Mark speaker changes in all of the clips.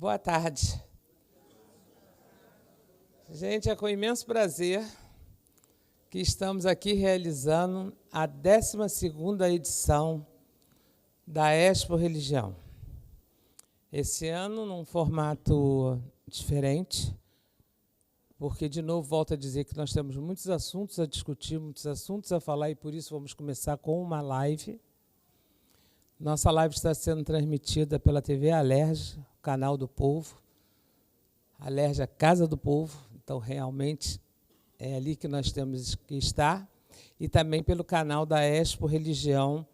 Speaker 1: Boa tarde. Gente, é com imenso prazer que estamos aqui realizando a 12ª edição da Expo Religião. Esse ano, num formato diferente, porque, de novo, volto a dizer que nós temos muitos assuntos a discutir, muitos assuntos a falar, e por isso vamos começar com uma live. Nossa live está sendo transmitida pela TV Alerj, Canal do Povo. Alerj, a Casa do Povo, então realmente é ali que nós temos que estar, e também pelo canal da Expo Religião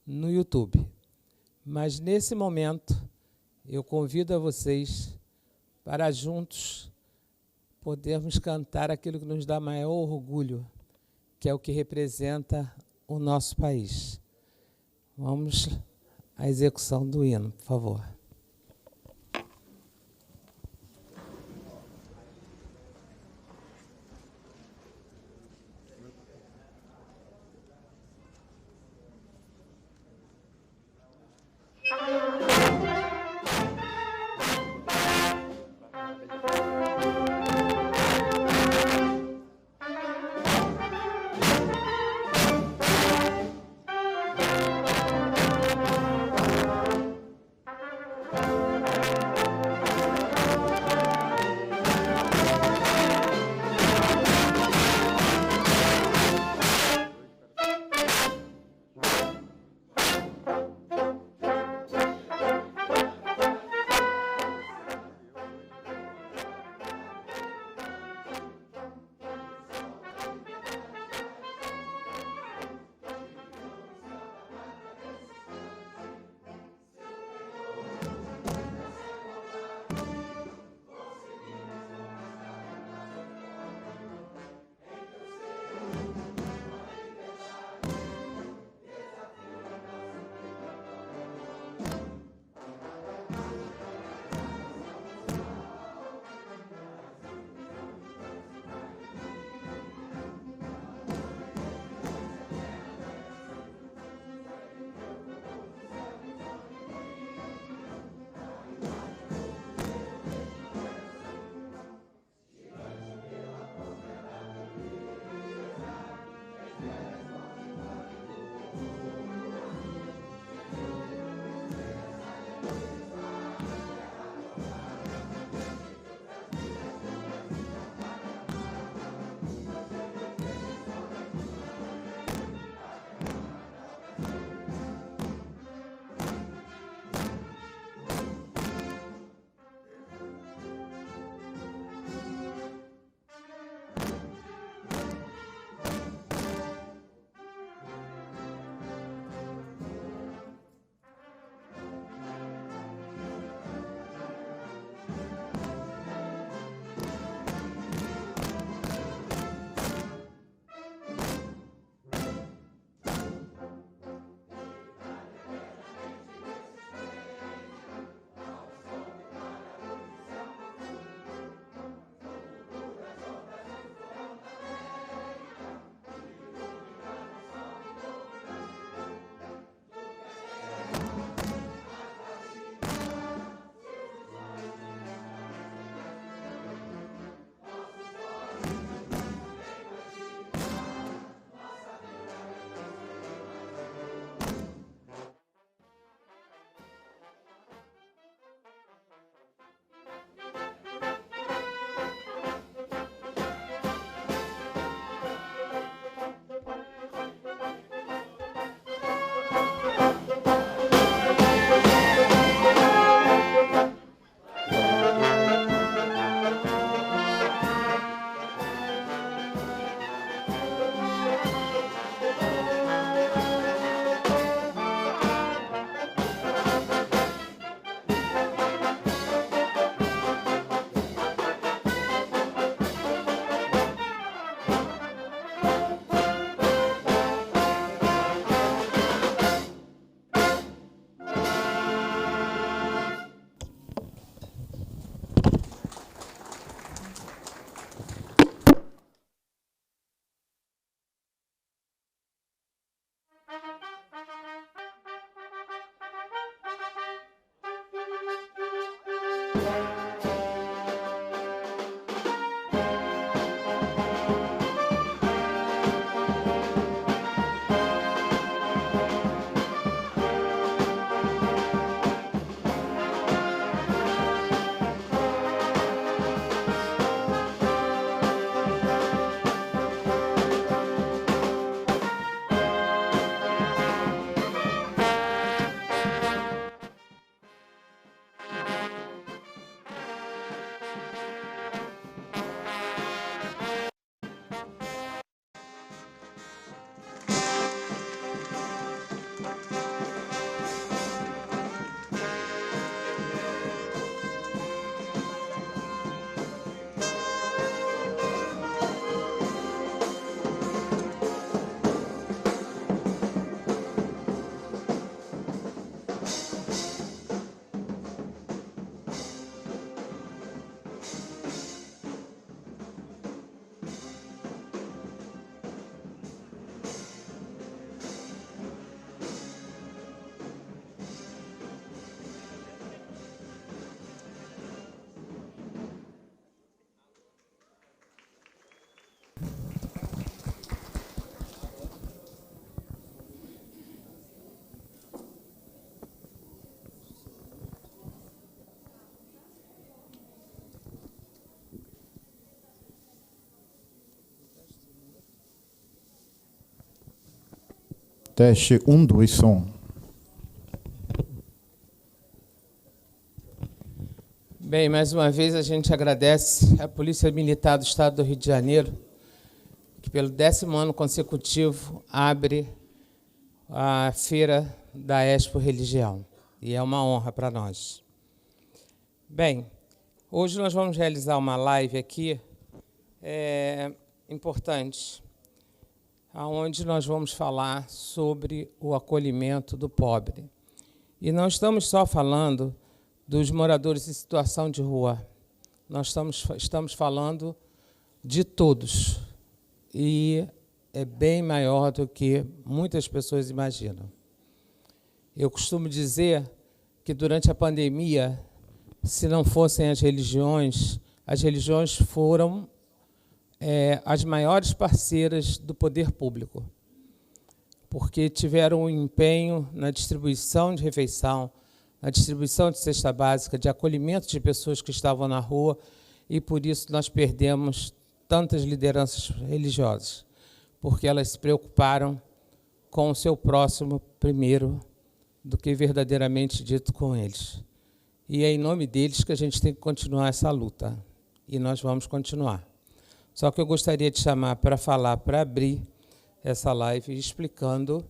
Speaker 1: no YouTube. Mas, nesse momento, eu convido a vocês para juntos podermos cantar aquilo que nos dá maior orgulho, que é o que representa o nosso país. Vamos à execução do hino, por favor.
Speaker 2: Teste 1, 2, som.
Speaker 1: Bem, mais uma vez a gente agradece à Polícia Militar do Estado do Rio de Janeiro, que pelo 10º ano consecutivo abre a Feira da Expo Religião. E é uma honra para nós. Bem, hoje nós vamos realizar uma live aqui importante, onde nós vamos falar sobre o acolhimento do pobre. E não estamos só falando dos moradores em situação de rua, nós estamos falando de todos. E é bem maior do que muitas pessoas imaginam. Eu costumo dizer que durante a pandemia, se não fossem as religiões foram as maiores parceiras do poder público, porque tiveram um empenho na distribuição de refeição, na distribuição de cesta básica, de acolhimento de pessoas que estavam na rua, e por isso nós perdemos tantas lideranças religiosas, porque elas se preocuparam com o seu próximo primeiro do que verdadeiramente dito com eles. E é em nome deles que a gente tem que continuar essa luta. E nós vamos continuar. Só que eu gostaria de chamar para falar, para abrir essa live, explicando.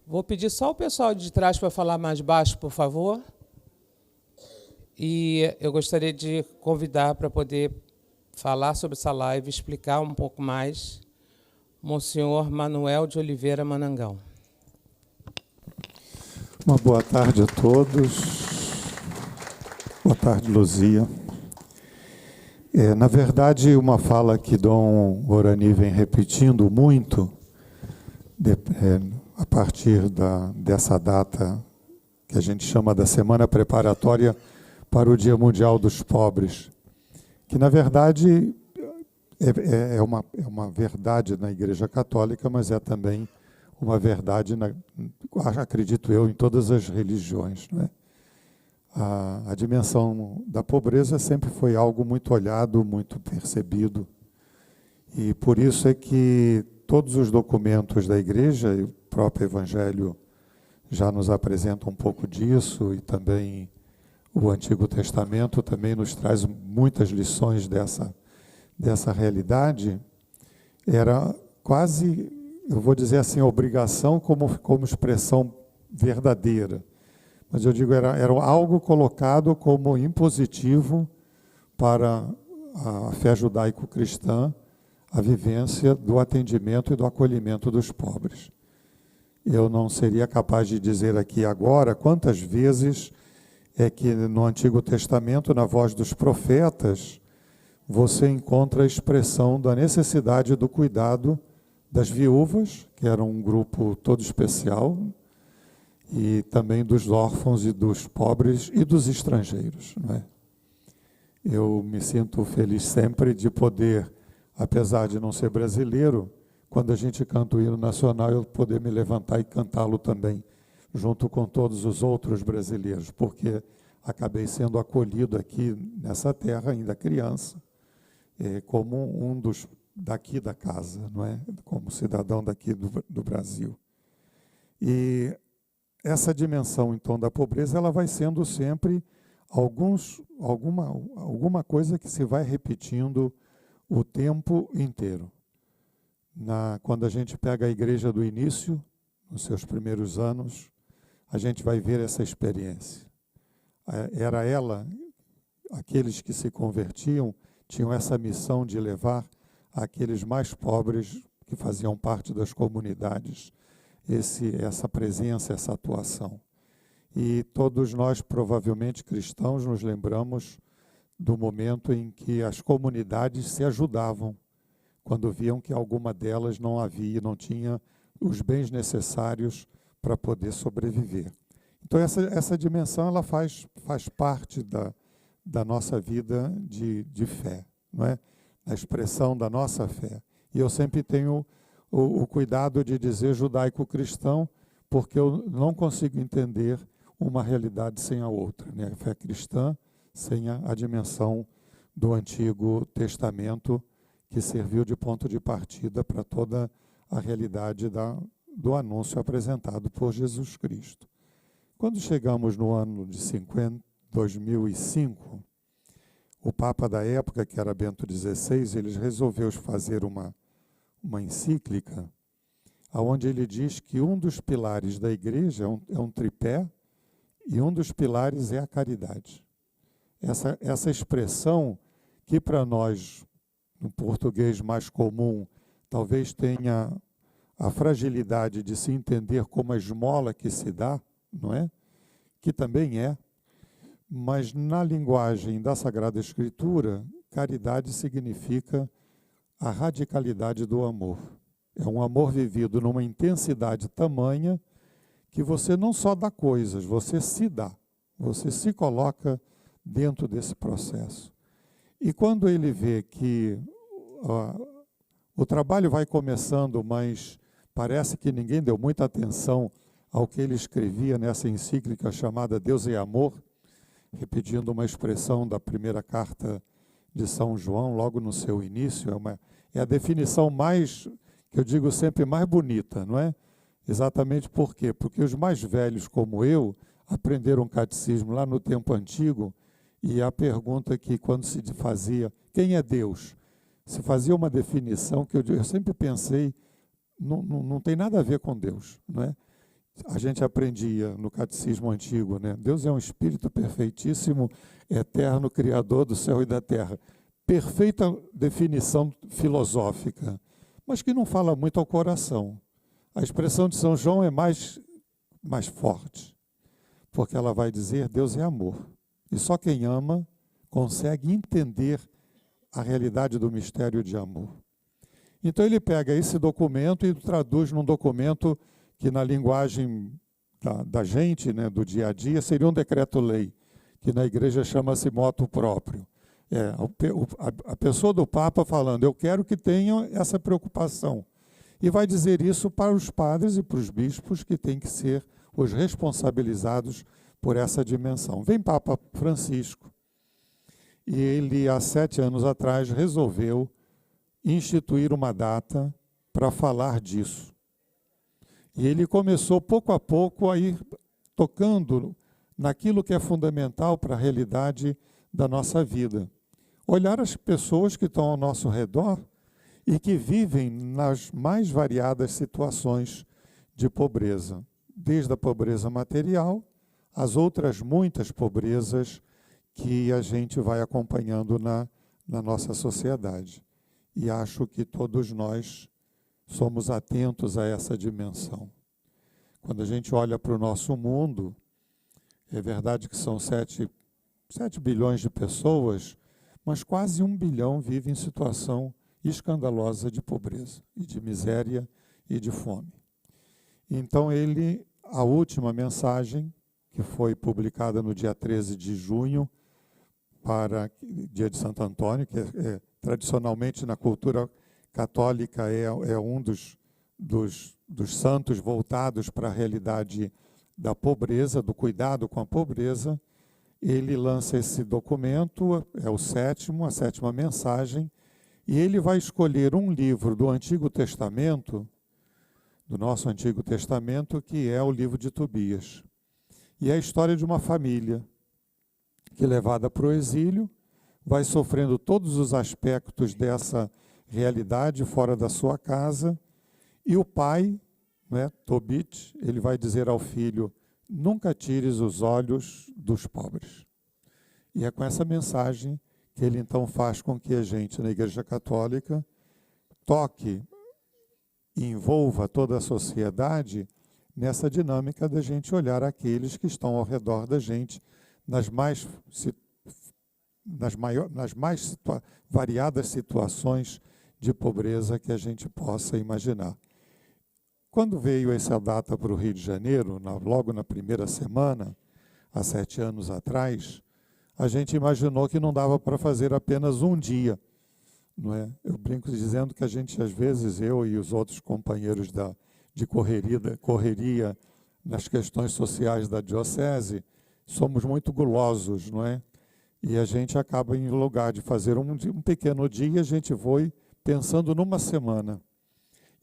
Speaker 1: Vou pedir só o pessoal de trás para falar mais baixo, por favor. E eu gostaria de convidar para poder falar sobre essa live, explicar um pouco mais, Monsenhor Manuel de Oliveira Manangão.
Speaker 2: Uma boa tarde a todos. Boa tarde, Luzia. Na verdade, uma fala que Dom Orani vem repetindo muito, a partir dessa data que a gente chama da Semana Preparatória para o Dia Mundial dos Pobres, que, na verdade, é uma verdade na Igreja Católica, mas é também uma verdade, acredito eu, em todas as religiões, não é? A dimensão da pobreza sempre foi algo muito olhado, muito percebido. E por isso é que todos os documentos da Igreja, e o próprio Evangelho já nos apresenta um pouco disso, e também o Antigo Testamento também nos traz muitas lições dessa realidade. Era quase, eu vou dizer assim, obrigação como expressão verdadeira. Mas eu digo, era algo colocado como impositivo para a fé judaico-cristã, a vivência do atendimento e do acolhimento dos pobres. Eu não seria capaz de dizer aqui agora quantas vezes é que no Antigo Testamento, na voz dos profetas, você encontra a expressão da necessidade do cuidado das viúvas, que era um grupo todo especial, e também dos órfãos e dos pobres e dos estrangeiros, não é? Eu me sinto feliz sempre de poder, apesar de não ser brasileiro, quando a gente canta o hino nacional, eu poder me levantar e cantá-lo também, junto com todos os outros brasileiros, porque acabei sendo acolhido aqui nessa terra, ainda criança, como um dos daqui da casa, não é? Como cidadão daqui do Brasil. E essa dimensão, então, da pobreza, ela vai sendo sempre alguma coisa que se vai repetindo o tempo inteiro. Quando a gente pega a igreja do início, nos seus primeiros anos, a gente vai ver essa experiência. Era ela, aqueles que se convertiam, tinham essa missão de levar aqueles mais pobres que faziam parte das comunidades essa presença, essa atuação. E todos nós, provavelmente cristãos, nos lembramos do momento em que as comunidades se ajudavam, quando viam que alguma delas não tinha os bens necessários para poder sobreviver. Então, essa dimensão ela faz parte da nossa vida de fé, não é? A expressão da nossa fé. E eu sempre tenho o cuidado de dizer judaico-cristão, porque eu não consigo entender uma realidade sem a outra, né? A fé cristã sem a dimensão do Antigo Testamento, que serviu de ponto de partida para toda a realidade do anúncio apresentado por Jesus Cristo. Quando chegamos no ano de 2005, o Papa da época, que era Bento XVI, ele resolveu fazer uma encíclica, onde ele diz que um dos pilares da igreja é um tripé, e um dos pilares é a caridade. Essa expressão que para nós, no português mais comum, talvez tenha a fragilidade de se entender como a esmola que se dá, não é? Que também é, mas na linguagem da Sagrada Escritura, caridade significa a radicalidade do amor. É um amor vivido numa intensidade tamanha que você não só dá coisas, você se dá, você se coloca dentro desse processo. E quando ele vê que o trabalho vai começando, mas parece que ninguém deu muita atenção ao que ele escrevia nessa encíclica chamada Deus é Amor, repetindo uma expressão da primeira carta de São João, logo no seu início, é a definição mais, que eu digo sempre, mais bonita, não é? Exatamente por quê? Porque os mais velhos, como eu, aprenderam catecismo lá no tempo antigo, e a pergunta que quando se fazia, quem é Deus? Se fazia uma definição que eu sempre pensei, não tem nada a ver com Deus, não é? A gente aprendia no catecismo antigo, né? Deus é um espírito perfeitíssimo, eterno, criador do céu e da terra. Perfeita definição filosófica, mas que não fala muito ao coração. A expressão de São João é mais forte, porque ela vai dizer Deus é amor. E só quem ama consegue entender a realidade do mistério de amor. Então ele pega esse documento e traduz num documento que na linguagem da gente, né, do dia a dia, seria um decreto-lei, que na igreja chama-se motu próprio. A pessoa do Papa falando, eu quero que tenham essa preocupação. E vai dizer isso para os padres e para os bispos, que têm que ser os responsabilizados por essa dimensão. Vem Papa Francisco, e ele, há 7 anos atrás, resolveu instituir uma data para falar disso. E ele começou, pouco a pouco, a ir tocando naquilo que é fundamental para a realidade da nossa vida. Olhar as pessoas que estão ao nosso redor e que vivem nas mais variadas situações de pobreza, desde a pobreza material às outras muitas pobrezas que a gente vai acompanhando na nossa sociedade. E acho que todos nós somos atentos a essa dimensão. Quando a gente olha para o nosso mundo, é verdade que são 7 bilhões de pessoas, mas quase 1 bilhão vive em situação escandalosa de pobreza, e de miséria e de fome. Então a última mensagem, que foi publicada no dia 13 de junho, para dia de Santo Antônio, que tradicionalmente na cultura católica é um dos santos voltados para a realidade da pobreza, do cuidado com a pobreza. Ele lança esse documento, é a 7ª mensagem, e ele vai escolher um livro do Antigo Testamento, do nosso Antigo Testamento, que é o livro de Tobias. E é a história de uma família que, levada para o exílio, vai sofrendo todos os aspectos dessa realidade fora da sua casa, e o pai, né, Tobit, ele vai dizer ao filho, nunca tires os olhos dos pobres. E é com essa mensagem que ele então faz com que a gente, na Igreja Católica, toque e envolva toda a sociedade nessa dinâmica da gente olhar aqueles que estão ao redor da gente nas mais variadas situações de pobreza que a gente possa imaginar. Quando veio essa data para o Rio de Janeiro, logo na primeira semana, há 7 anos atrás, a gente imaginou que não dava para fazer apenas um dia. Não é? Eu brinco dizendo que a gente, às vezes, eu e os outros companheiros de correria nas questões sociais da diocese, somos muito gulosos, não é? E a gente acaba, em lugar de fazer um pequeno dia, a gente foi pensando numa semana.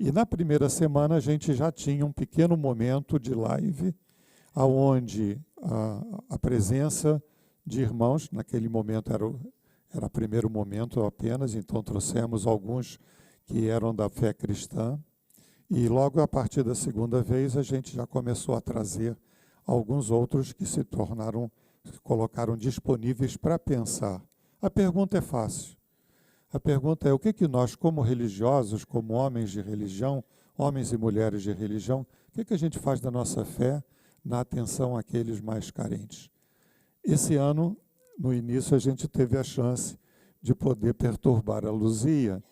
Speaker 2: E na primeira semana a gente já tinha um pequeno momento de live, onde a presença de irmãos, naquele momento era o primeiro momento apenas, então trouxemos alguns que eram da fé cristã, e logo a partir da segunda vez a gente já começou a trazer alguns outros que se colocaram disponíveis para pensar. A pergunta é fácil. A pergunta é: o que nós, como religiosos, como homens de religião, homens e mulheres de religião, o que a gente faz da nossa fé na atenção àqueles mais carentes? Esse ano, no início, a gente teve a chance de poder perturbar a Luzia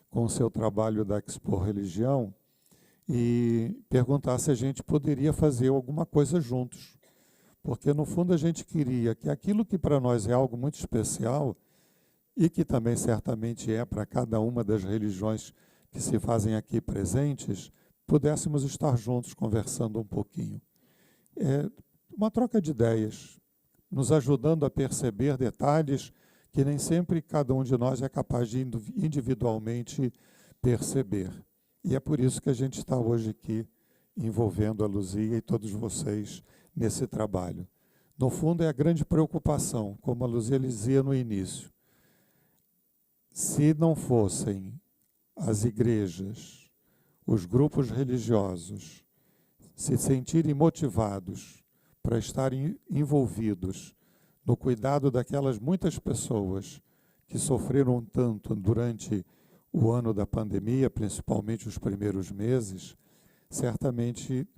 Speaker 2: com o seu trabalho da Expo Religião e perguntar se a gente poderia fazer alguma coisa juntos. Porque, no fundo, a gente queria que aquilo que para nós é algo muito especial, e que também certamente é para cada uma das religiões que se fazem aqui presentes, pudéssemos estar juntos conversando um pouquinho. É uma troca de ideias, nos ajudando a perceber detalhes que nem sempre cada um de nós é capaz de individualmente perceber. E é por isso que a gente está hoje aqui envolvendo a Luzia e todos vocês nesse trabalho. No fundo, é a grande preocupação, como a Luzia dizia no início. Se não fossem as igrejas, os grupos religiosos, se sentirem motivados para estarem envolvidos no cuidado daquelas muitas pessoas que sofreram tanto durante o ano da pandemia, principalmente os primeiros meses, certamente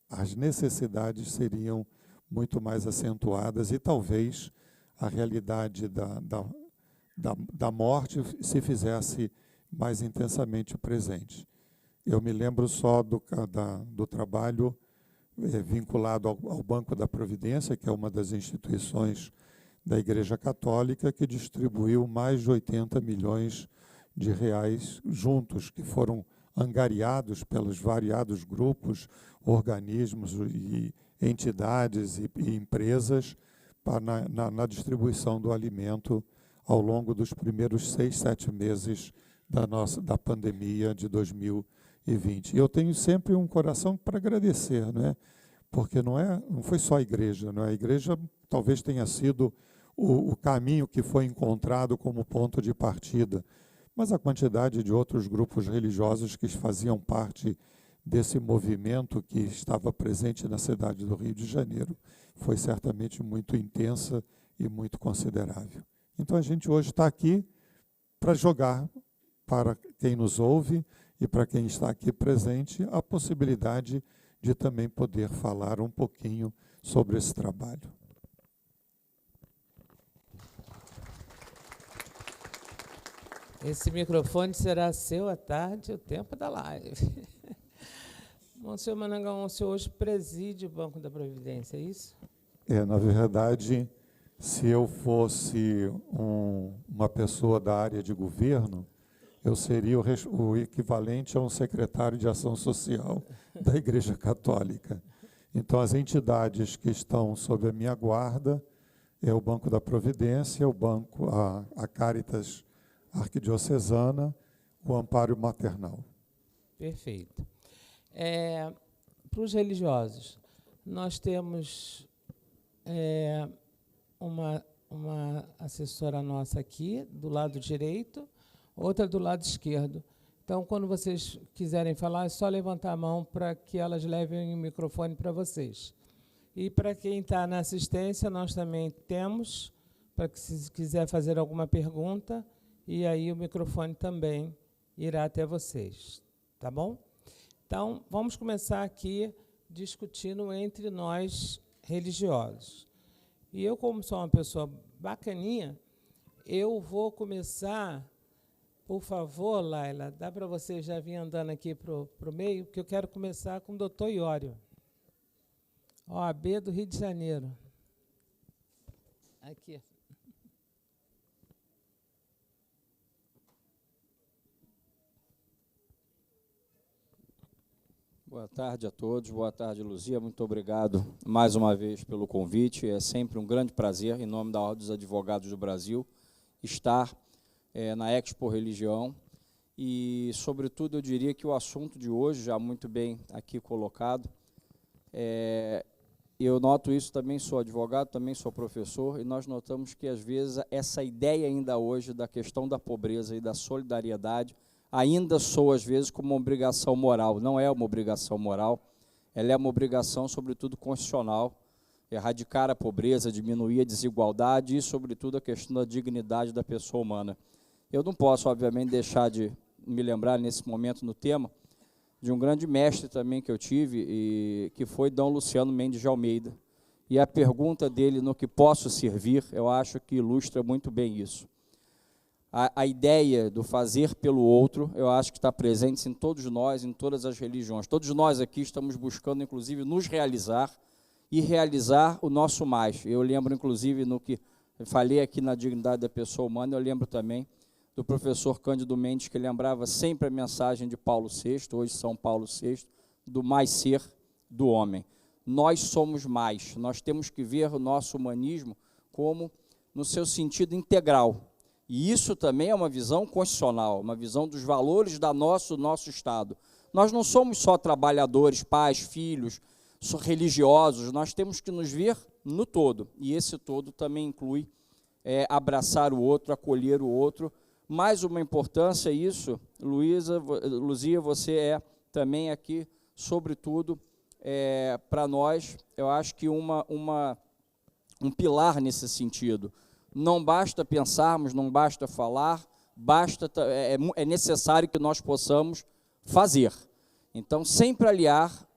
Speaker 2: as necessidades seriam muito mais acentuadas e talvez a realidade da morte se fizesse mais intensamente presente. Eu me lembro só do trabalho vinculado ao Banco da Providência, que é uma das instituições da Igreja Católica, que distribuiu mais de 80 milhões de reais juntos, que foram angariados pelos variados grupos, organismos e entidades e empresas na distribuição do alimento ao longo dos primeiros 6, 7 meses da pandemia de 2020. E eu tenho sempre um coração para agradecer, né? Porque não foi só a igreja, né? A igreja talvez tenha sido o caminho que foi encontrado como ponto de partida, mas a quantidade de outros grupos religiosos que faziam parte desse movimento que estava presente na cidade do Rio de Janeiro foi certamente muito intensa e muito considerável. Então a gente hoje está aqui para jogar para quem nos ouve e para quem está aqui presente a possibilidade de também poder falar um pouquinho sobre esse trabalho.
Speaker 1: Esse microfone será seu à tarde, o tempo da live. Bom, senhor Manangão, o senhor hoje preside o Banco da Providência, é isso?
Speaker 2: Na verdade, se eu fosse uma pessoa da área de governo, eu seria o equivalente a um secretário de Ação Social da Igreja Católica. Então, as entidades que estão sob a minha guarda é o Banco da Providência, a Caritas Arquidiocesana, o Amparo Maternal.
Speaker 1: Perfeito. Para os religiosos, nós temos uma assessora nossa aqui, do lado direito, outra do lado esquerdo. Então, quando vocês quiserem falar, é só levantar a mão para que elas levem o microfone para vocês. E para quem está na assistência, nós também temos, para que se quiser fazer alguma pergunta, e aí o microfone também irá até vocês, tá bom? Então, vamos começar aqui discutindo entre nós religiosos. E eu, como sou uma pessoa bacaninha, eu vou começar, por favor, Laila, dá para você já vir andando aqui para o meio, porque eu quero começar com o doutor Iório, OAB do Rio de Janeiro. Aqui.
Speaker 3: Boa tarde a todos, boa tarde, Luzia, muito obrigado mais uma vez pelo convite, é sempre um grande prazer, em nome da Ordem dos Advogados do Brasil, estar na Expo Religião, e, sobretudo, eu diria que o assunto de hoje, já muito bem aqui colocado, eu noto isso, também sou advogado, também sou professor, e nós notamos que, às vezes, essa ideia ainda hoje da questão da pobreza e da solidariedade ainda soa, às vezes, como uma obrigação moral. Não é uma obrigação moral, ela é uma obrigação, sobretudo, constitucional, erradicar a pobreza, diminuir a desigualdade e, sobretudo, a questão da dignidade da pessoa humana. Eu não posso, obviamente, deixar de me lembrar, nesse momento, no tema, de um grande mestre também que eu tive, e que foi Dom Luciano Mendes de Almeida. E a pergunta dele, no que posso servir, eu acho que ilustra muito bem isso. A ideia do fazer pelo outro, eu acho que está presente em todos nós, em todas as religiões. Todos nós aqui estamos buscando, inclusive, nos realizar e realizar o nosso mais. Eu lembro, inclusive, no que eu falei aqui na dignidade da pessoa humana, eu lembro também do professor Cândido Mendes, que lembrava sempre a mensagem de Paulo VI, hoje São Paulo VI, do mais ser do homem. Nós somos mais, nós temos que ver o nosso humanismo como no seu sentido integral. E isso também é uma visão constitucional, uma visão dos valores do nosso Estado. Nós não somos só trabalhadores, pais, filhos, religiosos, nós temos que nos ver no todo. E esse todo também inclui abraçar o outro, acolher o outro. Mais uma importância isso, Luzia, você também aqui, sobretudo, para nós, eu acho que um pilar nesse sentido. Não basta pensarmos, não basta falar, é necessário que nós possamos fazer. Então, sempre aliar,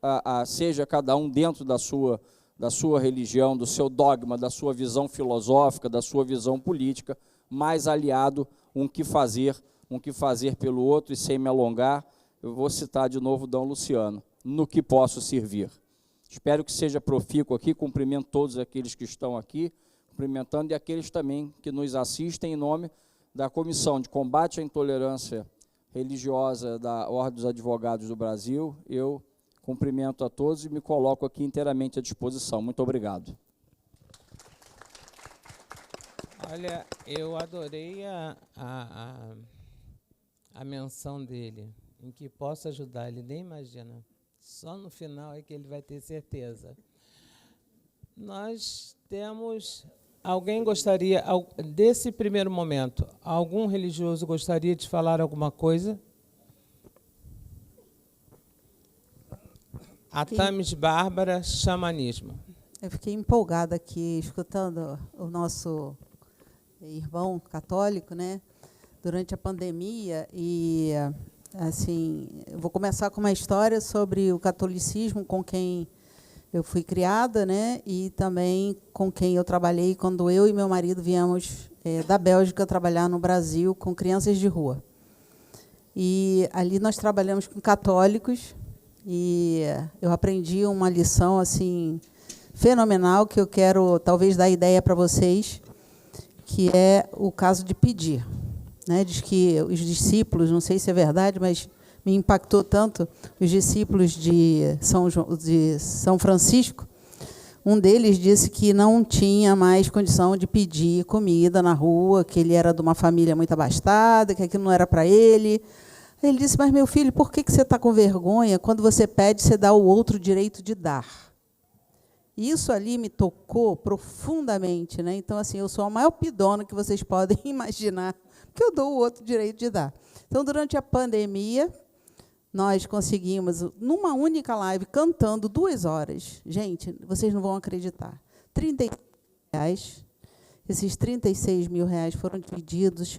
Speaker 3: seja cada um dentro da sua religião, do seu dogma, da sua visão filosófica, da sua visão política, mais aliado um que fazer pelo outro, e sem me alongar, eu vou citar de novo Dom Luciano, no que posso servir. Espero que seja profícuo aqui, cumprimento todos aqueles que estão aqui, cumprimentando, e aqueles também que nos assistem em nome da Comissão de Combate à Intolerância Religiosa da Ordem dos Advogados do Brasil. Eu cumprimento a todos e me coloco aqui inteiramente à disposição. Muito obrigado.
Speaker 1: Olha, eu adorei a menção dele, em que posso ajudar, ele nem imagina. Só no final é que ele vai ter certeza. Nós temos... Alguém gostaria, desse primeiro momento, algum religioso gostaria de falar alguma coisa? Atamis Bárbara, xamanismo.
Speaker 4: Eu fiquei empolgada aqui, escutando o nosso irmão católico, né, durante a pandemia, e assim, eu vou começar com uma história sobre o catolicismo com quem eu fui criada, né, e também com quem eu trabalhei quando eu e meu marido viemos da Bélgica trabalhar no Brasil com crianças de rua. E ali nós trabalhamos com católicos, e eu aprendi uma lição assim fenomenal que eu quero talvez dar ideia para vocês, que é o caso de pedir, né? Diz que os discípulos, não sei se é verdade, mas me impactou tanto, os discípulos de São Francisco, um deles disse que não tinha mais condição de pedir comida na rua, que ele era de uma família muito abastada, que aquilo não era para ele. Ele disse, mas, meu filho, por que você está com vergonha? Quando você pede, você dá ao outro o direito de dar. E isso ali me tocou profundamente, né? Então, assim, eu sou a maior pidona que vocês podem imaginar, porque eu dou o outro direito de dar. Então, durante a pandemia, nós conseguimos, numa única live, cantando 2 horas. Gente, vocês não vão acreditar. R$36. Esses R$36 mil foram divididos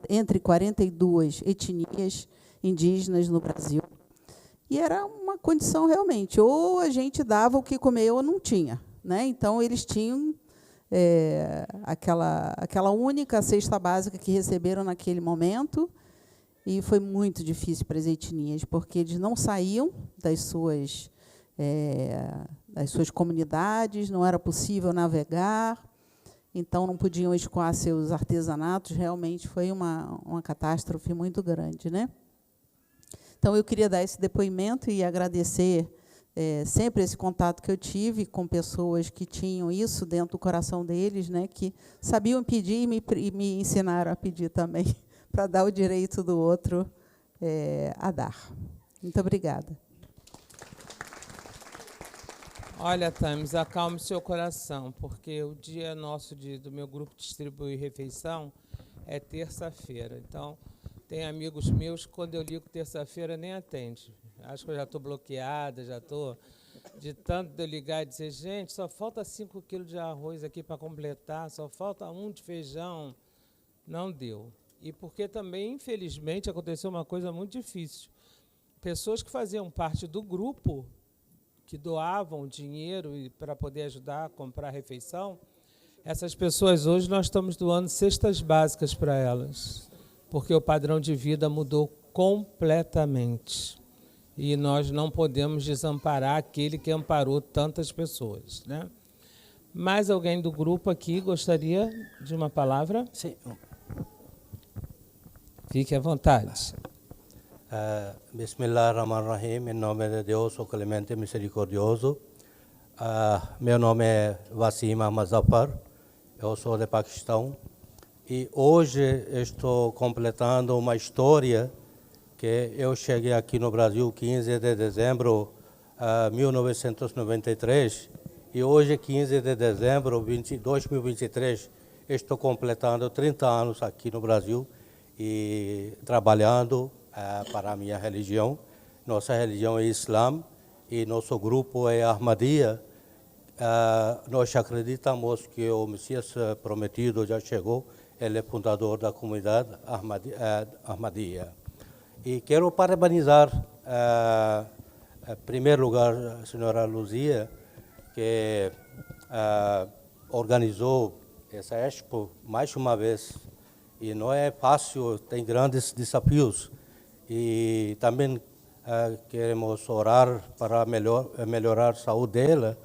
Speaker 4: entre 42 etnias indígenas no Brasil. E era uma condição realmente, ou a gente dava o que comer ou não tinha, né? Então, eles tinham aquela única cesta básica que receberam naquele momento, e foi muito difícil para as etnias, porque eles não saíam das suas comunidades, não era possível navegar, então não podiam escoar seus artesanatos. Realmente foi uma catástrofe muito grande, né? Então, eu queria dar esse depoimento e agradecer sempre esse contato que eu tive com pessoas que tinham isso dentro do coração deles, né, que sabiam pedir e me ensinaram a pedir também, para dar o direito do outro a dar. Muito obrigada.
Speaker 1: Olha, Thames, acalme seu coração, porque o dia nosso do meu grupo Distribuir Refeição é terça-feira. Então, tem amigos meus que, quando eu ligo terça-feira, nem atende. Acho que eu já estou bloqueada, já estou... De tanto de eu ligar e dizer, gente, só falta 5 quilos de arroz aqui para completar, só falta 1 de feijão. Não deu. E porque também, infelizmente, aconteceu uma coisa muito difícil. Pessoas que faziam parte do grupo, que doavam dinheiro para poder ajudar a comprar a refeição, essas pessoas hoje nós estamos doando cestas básicas para elas, porque o padrão de vida mudou completamente. E nós não podemos desamparar aquele que amparou tantas pessoas, né? Mais alguém do grupo aqui gostaria de uma palavra?
Speaker 5: Sim.
Speaker 1: Fique à vontade.
Speaker 5: Bismillahirrahmanirrahim, em nome de Deus, o clemente e misericordioso. Meu nome é Wasim Ahmad Zafar, eu sou de Paquistão. E hoje estou completando uma história que eu cheguei aqui no Brasil 15 de dezembro de 1993 e hoje, 15 de dezembro de 2023, estou completando 30 anos aqui no Brasil e trabalhando para a minha religião. Nossa religião é Islã e nosso grupo é Ahmadiyya. Nós acreditamos que o Messias prometido já chegou, ele é fundador da comunidade Ahmadiyya. E quero parabenizar, em primeiro lugar, a senhora Luzia, que organizou essa Expo mais uma vez. E não é fácil, tem grandes desafios. E também queremos orar para melhorar a saúde dela.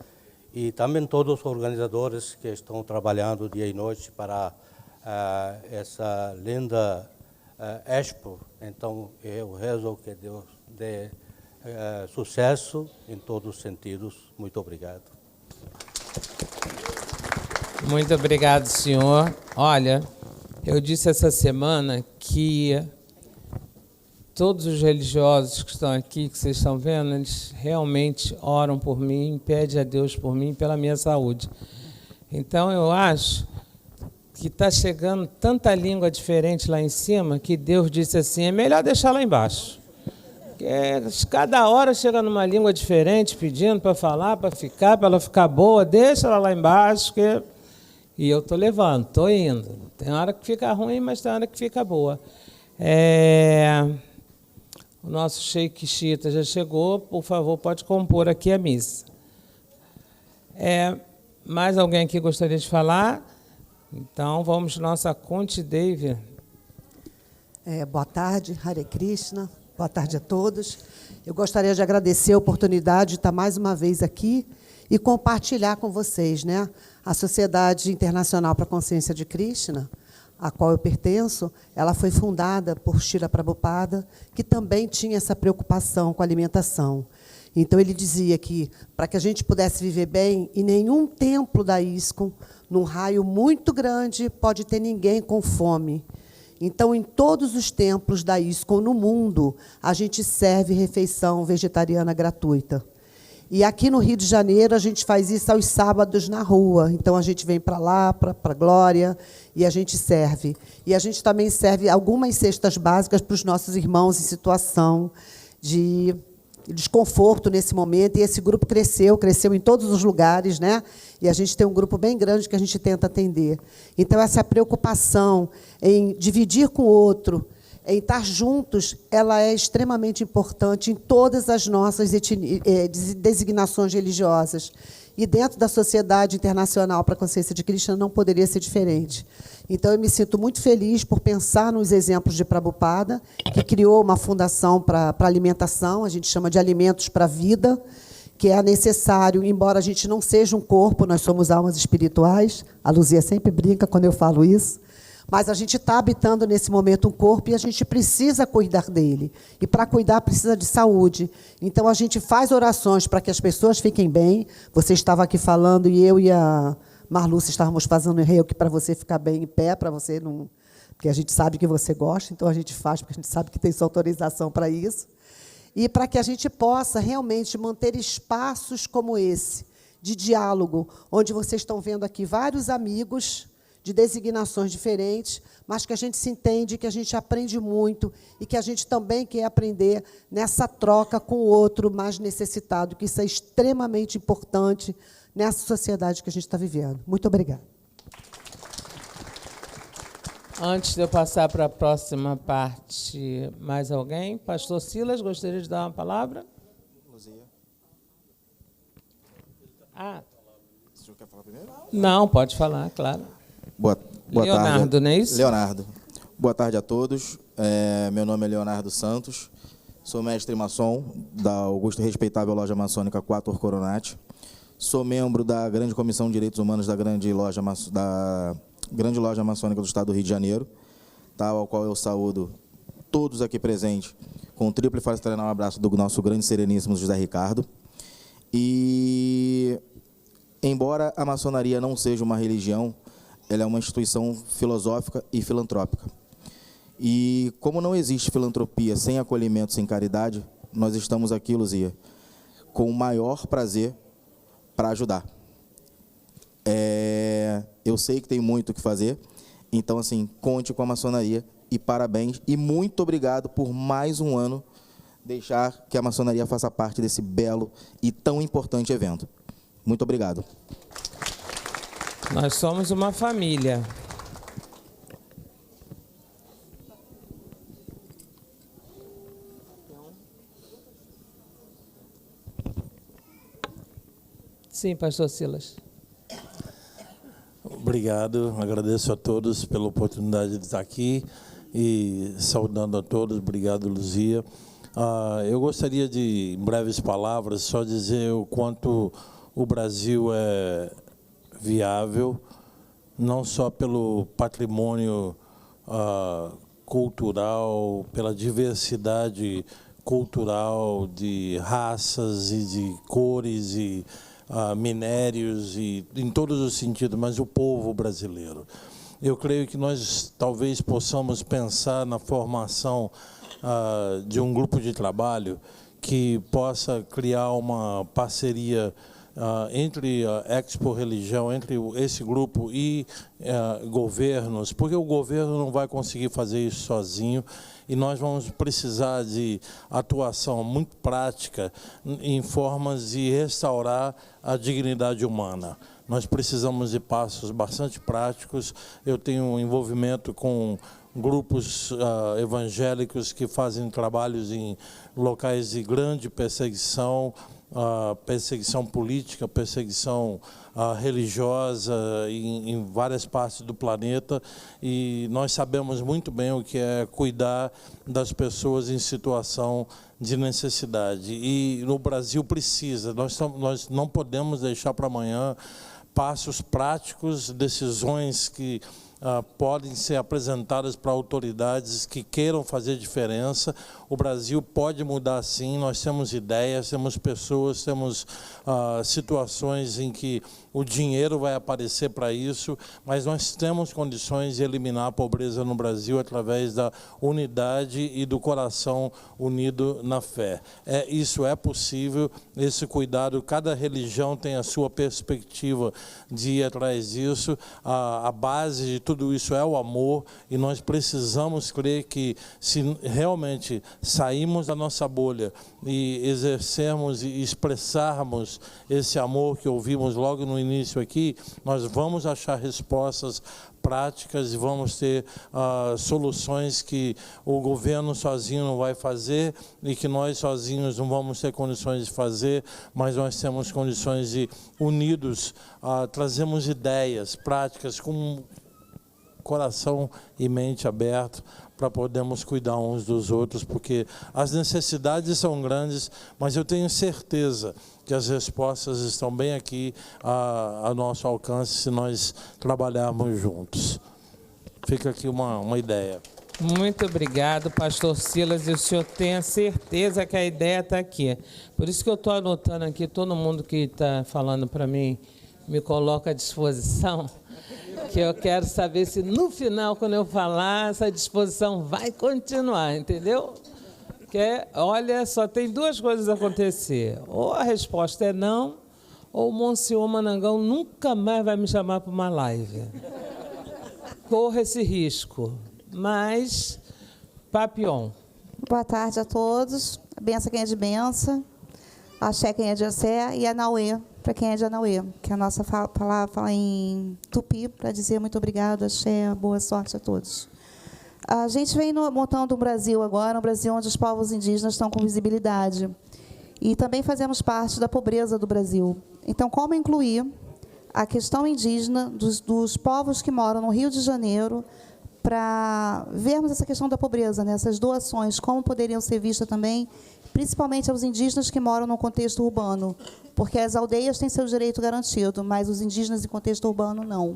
Speaker 5: E também todos os organizadores que estão trabalhando dia e noite para essa linda Expo. Então, eu rezo que Deus dê sucesso em todos os sentidos. Muito obrigado.
Speaker 1: Muito obrigado, senhor. Olha, eu disse essa semana que todos os religiosos que estão aqui, que vocês estão vendo, eles realmente oram por mim, pedem a Deus por mim, pela minha saúde. Então, eu acho que está chegando tanta língua diferente lá em cima, que Deus disse assim, é melhor deixar lá embaixo. Porque cada hora chega numa língua diferente, pedindo para falar, para ela ficar boa, deixa ela lá embaixo, e eu estou levando, estou indo. Tem hora que fica ruim, mas tem hora que fica boa. O nosso Sheikh Chita já chegou, por favor, pode compor aqui a missa. Mais alguém aqui gostaria de falar? Então, vamos nossa Conte Devi.
Speaker 6: Boa tarde, Hare Krishna. Boa tarde a todos. Eu gostaria de agradecer a oportunidade de estar mais uma vez aqui e compartilhar com vocês, né? A Sociedade Internacional para a Consciência de Krishna, a qual eu pertenço, ela foi fundada por Srila Prabhupada, que também tinha essa preocupação com a alimentação. Então, ele dizia que, para que a gente pudesse viver bem, em nenhum templo da ISKCON, num raio muito grande, pode ter ninguém com fome. Então, em todos os templos da ISKCON no mundo, a gente serve refeição vegetariana gratuita. E aqui no Rio de Janeiro, a gente faz isso aos sábados na rua. Então, a gente vem para lá, para a Glória, e a gente serve. E a gente também serve algumas cestas básicas para os nossos irmãos em situação de desconforto nesse momento, e esse grupo cresceu em todos os lugares, né? E a gente tem um grupo bem grande que a gente tenta atender. Então, essa preocupação em dividir com o outro, em estar juntos, ela é extremamente importante em todas as nossas designações religiosas. E dentro da Sociedade Internacional para a Consciência de Krishna não poderia ser diferente. Então, eu me sinto muito feliz por pensar nos exemplos de Prabhupada, que criou uma fundação para alimentação, a gente chama de Alimentos para a Vida, que é necessário, embora a gente não seja um corpo, nós somos almas espirituais, a Luzia sempre brinca quando eu falo isso, mas a gente está habitando nesse momento um corpo e a gente precisa cuidar dele. E para cuidar precisa de saúde. Então a gente faz orações para que as pessoas fiquem bem. Você estava aqui falando e eu e a Marluce estávamos fazendo reiki para você ficar bem em pé, para você não porque a gente sabe que você gosta, então a gente faz, porque a gente sabe que tem sua autorização para isso. E para que a gente possa realmente manter espaços como esse, de diálogo, onde vocês estão vendo aqui vários amigos de designações diferentes, mas que a gente se entende, que a gente aprende muito e que a gente também quer aprender nessa troca com o outro mais necessitado, que isso é extremamente importante nessa sociedade que a gente está vivendo. Muito obrigada.
Speaker 1: Antes de eu passar para a próxima parte, mais alguém? Pastor Silas, gostaria de dar uma palavra?
Speaker 7: Luzia.
Speaker 1: Ah.
Speaker 7: O senhor quer falar primeiro?
Speaker 1: Não, pode falar, claro.
Speaker 7: Boa
Speaker 1: Leonardo,
Speaker 7: tarde.
Speaker 1: não é isso?
Speaker 7: Leonardo. Boa tarde a todos. Meu nome é Leonardo Santos. Sou mestre maçom da Augusta e Respeitável Loja Maçônica 4 Coronati. Sou membro da Grande Comissão de Direitos Humanos da Grande Loja Maçônica do Estado do Rio de Janeiro, ao qual eu saúdo todos aqui presentes com um triplo e fraternal abraço do nosso grande sereníssimo José Ricardo. E, embora a maçonaria não seja uma religião, ela é uma instituição filosófica e filantrópica. E como não existe filantropia sem acolhimento, sem caridade, nós estamos aqui, Luzia, com o maior prazer para ajudar. Eu sei que tem muito o que fazer, então, assim, conte com a maçonaria e parabéns. E muito obrigado por mais um ano deixar que a maçonaria faça parte desse belo e tão importante evento. Muito obrigado.
Speaker 1: Nós somos uma família. Sim, pastor Silas.
Speaker 8: Obrigado, agradeço a todos pela oportunidade de estar aqui e saudando a todos. Obrigado, Luzia. Eu gostaria de, em breves palavras, só dizer o quanto o Brasil é viável, não só pelo patrimônio cultural, pela diversidade cultural de raças e de cores e minérios e em todos os sentidos, mas o povo brasileiro. Eu creio que nós talvez possamos pensar na formação de um grupo de trabalho que possa criar uma parceria entre a Expo Religião, entre esse grupo e governos, porque o governo não vai conseguir fazer isso sozinho e nós vamos precisar de atuação muito prática em formas de restaurar a dignidade humana. Nós precisamos de passos bastante práticos. Eu tenho um envolvimento com grupos evangélicos que fazem trabalhos em locais de grande perseguição, perseguição política, perseguição religiosa em várias partes do planeta, e nós sabemos muito bem o que é cuidar das pessoas em situação de necessidade. E no Brasil precisa, nós não podemos deixar para amanhã passos práticos, decisões que podem ser apresentadas para autoridades que queiram fazer diferença. O Brasil pode mudar sim, nós temos ideias, temos pessoas, temos situações em que o dinheiro vai aparecer para isso, mas nós temos condições de eliminar a pobreza no Brasil através da unidade e do coração unido na fé. Isso é possível, esse cuidado, cada religião tem a sua perspectiva de ir atrás disso, a base de tudo isso é o amor, e nós precisamos crer que se realmente sairmos da nossa bolha e exercermos e expressarmos esse amor que ouvimos logo no início aqui, nós vamos achar respostas práticas e vamos ter soluções que o governo sozinho não vai fazer e que nós sozinhos não vamos ter condições de fazer, mas nós temos condições de, unidos, trazemos ideias práticas com coração e mente aberto para podermos cuidar uns dos outros, porque as necessidades são grandes, mas eu tenho certeza que as respostas estão bem aqui a nosso alcance se nós trabalharmos juntos. Fica aqui uma ideia.
Speaker 1: Muito obrigado, pastor Silas, e o senhor tenha certeza que a ideia está aqui. Por isso que eu estou anotando aqui, todo mundo que está falando para mim me coloca à disposição, que eu quero saber se no final, quando eu falar, essa disposição vai continuar, entendeu? Porque, olha, só tem duas coisas a acontecer. Ou a resposta é não, ou o Monsenhor Manangão nunca mais vai me chamar para uma live. Corra esse risco. Mas, Papion.
Speaker 9: Boa tarde a todos. Benção quem é de benção, axé quem é de axé e anauê para quem é de anauê, que a nossa palavra fala em tupi para dizer muito obrigado, axé, boa sorte a todos. A gente vem montando um Brasil agora, um Brasil onde os povos indígenas estão com visibilidade. E também fazemos parte da pobreza do Brasil. Então, como incluir a questão indígena dos povos que moram no Rio de Janeiro para vermos essa questão da pobreza, né? Essas doações, como poderiam ser vistas também, principalmente aos indígenas que moram no contexto urbano, porque as aldeias têm seu direito garantido, mas os indígenas em contexto urbano não.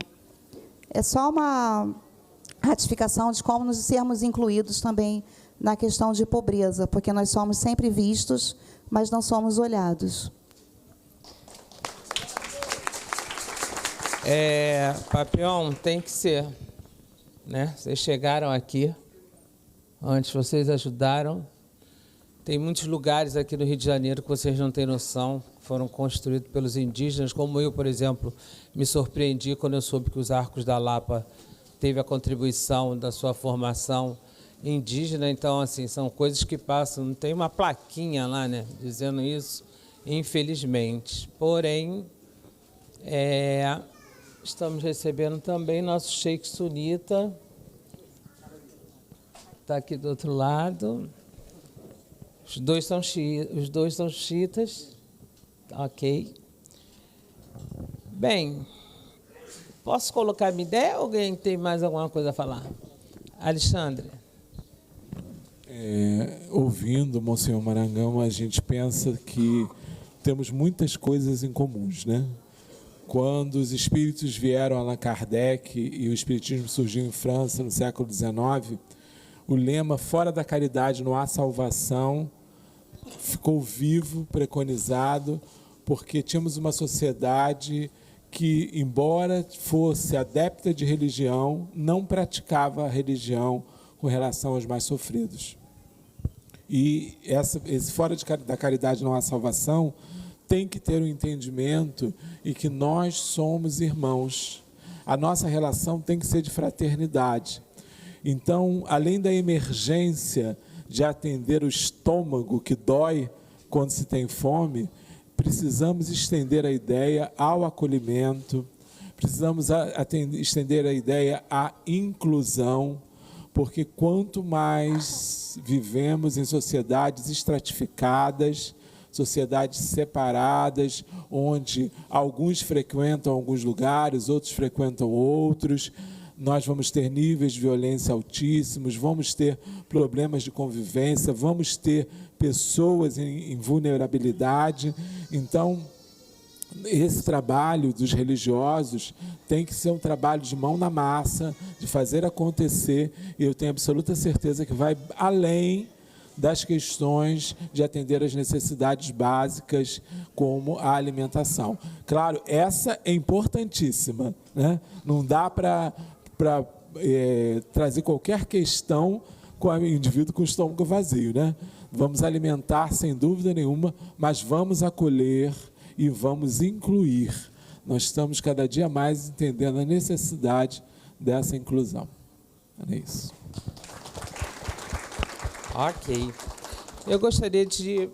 Speaker 9: É só uma ratificação de como nos sermos incluídos também na questão de pobreza, porque nós somos sempre vistos, mas não somos olhados.
Speaker 1: Papião, tem que ser. Né? Vocês chegaram aqui, antes vocês ajudaram. Tem muitos lugares aqui no Rio de Janeiro que vocês não têm noção, foram construídos pelos indígenas, como eu, por exemplo, me surpreendi quando eu soube que os Arcos da Lapa teve a contribuição da sua formação indígena. Então, assim, são coisas que passam, não tem uma plaquinha lá, né, dizendo isso, infelizmente. Porém, estamos recebendo também nosso Sheik Sunita, está aqui do outro lado. Os dois são xiitas, ok. Bem, posso colocar minha ideia ou alguém tem mais alguma coisa a falar? Alexandre.
Speaker 10: Ouvindo o Monsenhor Marangão, a gente pensa que temos muitas coisas em comuns, né? Quando os espíritos vieram a Allan Kardec e o espiritismo surgiu em França no século XIX, o lema "fora da caridade não há salvação" ficou vivo, preconizado, porque tínhamos uma sociedade que, embora fosse adepta de religião, não praticava a religião com relação aos mais sofridos. E esse "fora da caridade não há salvação" tem que ter um entendimento e que nós somos irmãos. A nossa relação tem que ser de fraternidade. Então, além da emergência de atender o estômago que dói quando se tem fome, precisamos estender a ideia ao acolhimento, precisamos estender a ideia à inclusão, porque quanto mais vivemos em sociedades estratificadas, sociedades separadas, onde alguns frequentam alguns lugares, outros frequentam outros, nós vamos ter níveis de violência altíssimos, vamos ter problemas de convivência, vamos ter pessoas em vulnerabilidade. Então, esse trabalho dos religiosos tem que ser um trabalho de mão na massa, de fazer acontecer, e eu tenho absoluta certeza que vai além das questões de atender às necessidades básicas, como a alimentação. Claro, essa é importantíssima, né? Não dá para trazer qualquer questão com o indivíduo com o estômago vazio, né? Vamos alimentar, sem dúvida nenhuma, mas vamos acolher e vamos incluir. Nós estamos cada dia mais entendendo a necessidade dessa inclusão. É isso.
Speaker 1: Ok. Eu gostaria de...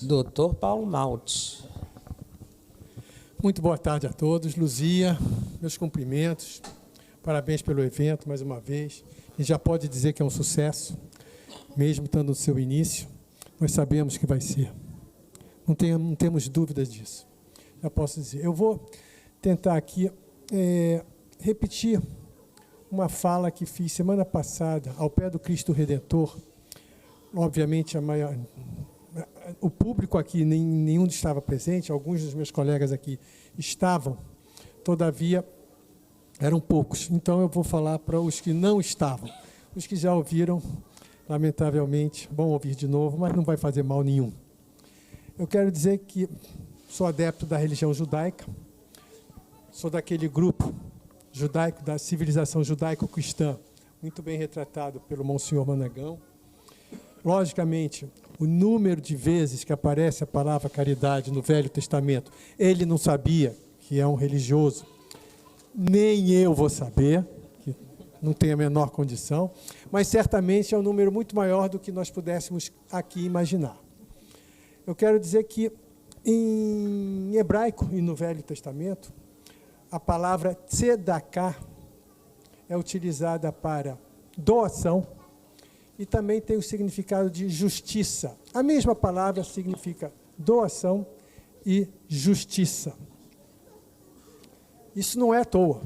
Speaker 1: Dr. Paulo Malte.
Speaker 11: Muito boa tarde a todos. Luzia, meus cumprimentos. Parabéns pelo evento, mais uma vez. A gente já pode dizer que é um sucesso, mesmo estando no seu início. Nós sabemos que vai ser. Não temos dúvidas disso. Já posso dizer. Eu vou tentar aqui repetir uma fala que fiz semana passada, ao pé do Cristo Redentor. Obviamente, o público aqui, nenhum estava presente, alguns dos meus colegas aqui estavam, todavia, eram poucos. Então, eu vou falar para os que não estavam. Os que já ouviram, lamentavelmente, vão ouvir de novo, mas não vai fazer mal nenhum. Eu quero dizer que sou adepto da religião judaica, sou daquele grupo judaico, da civilização judaico-cristã, muito bem retratado pelo Monsenhor Managão. Logicamente, o número de vezes que aparece a palavra caridade no Velho Testamento, ele não sabia que é um religioso, nem eu vou saber, que não tenho a menor condição, mas certamente é um número muito maior do que nós pudéssemos aqui imaginar. Eu quero dizer que em hebraico e no Velho Testamento, a palavra tzedakah é utilizada para doação e também tem o significado de justiça. A mesma palavra significa doação e justiça. Isso não é à toa,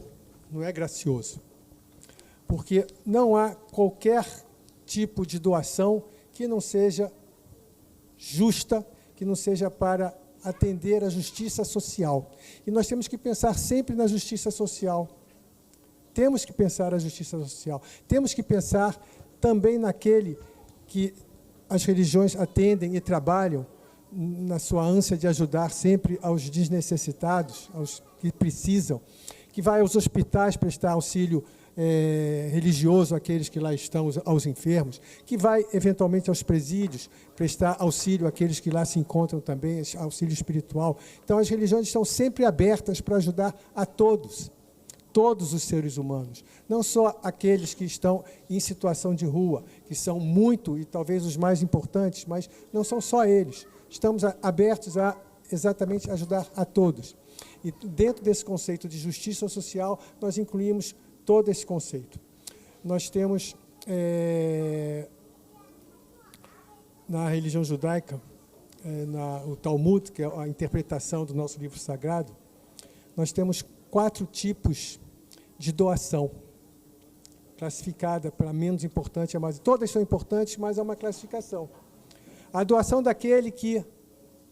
Speaker 11: não é gracioso, porque não há qualquer tipo de doação que não seja justa, que não seja para atender à justiça social. E nós temos que pensar sempre na justiça social. Temos que pensar na justiça social. Temos que pensar também naquele que as religiões atendem e trabalham na sua ânsia de ajudar sempre aos desnecessitados, aos que precisam, que vai aos hospitais prestar auxílio religioso àqueles que lá estão, aos enfermos, que vai, eventualmente, aos presídios, prestar auxílio àqueles que lá se encontram também, auxílio espiritual. Então, as religiões estão sempre abertas para ajudar a todos os seres humanos, não só aqueles que estão em situação de rua, que são muito e talvez os mais importantes, mas não são só eles. Estamos abertos a exatamente ajudar a todos. E dentro desse conceito de justiça social, nós incluímos todo esse conceito. Nós temos, na religião judaica, o Talmud, que é a interpretação do nosso livro sagrado, nós temos 4 tipos de doação, classificada para menos importante a mais. Todas são importantes, mas há uma classificação. A doação daquele que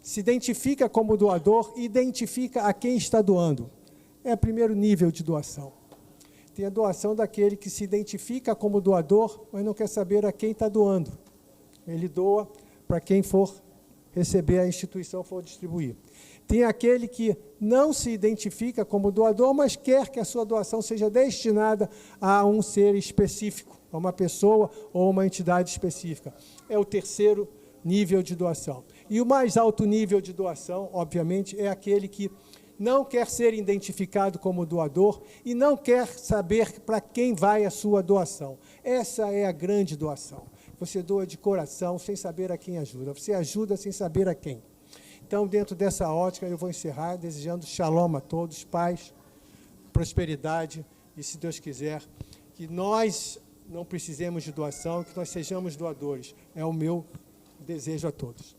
Speaker 11: se identifica como doador e identifica a quem está doando. É o primeiro nível de doação. Tem a doação daquele que se identifica como doador, mas não quer saber a quem está doando. Ele doa para quem for receber, a instituição for distribuir. Tem aquele que não se identifica como doador, mas quer que a sua doação seja destinada a um ser específico, a uma pessoa ou uma entidade específica. É o terceiro nível de doação. E o mais alto nível de doação, obviamente, é aquele que não quer ser identificado como doador e não quer saber para quem vai a sua doação. Essa é a grande doação. Você doa de coração, sem saber a quem ajuda. Você ajuda sem saber a quem. Então, dentro dessa ótica, eu vou encerrar desejando shalom a todos, paz, prosperidade e, se Deus quiser, que nós não precisemos de doação, que nós sejamos doadores. É o meu desejo a todos.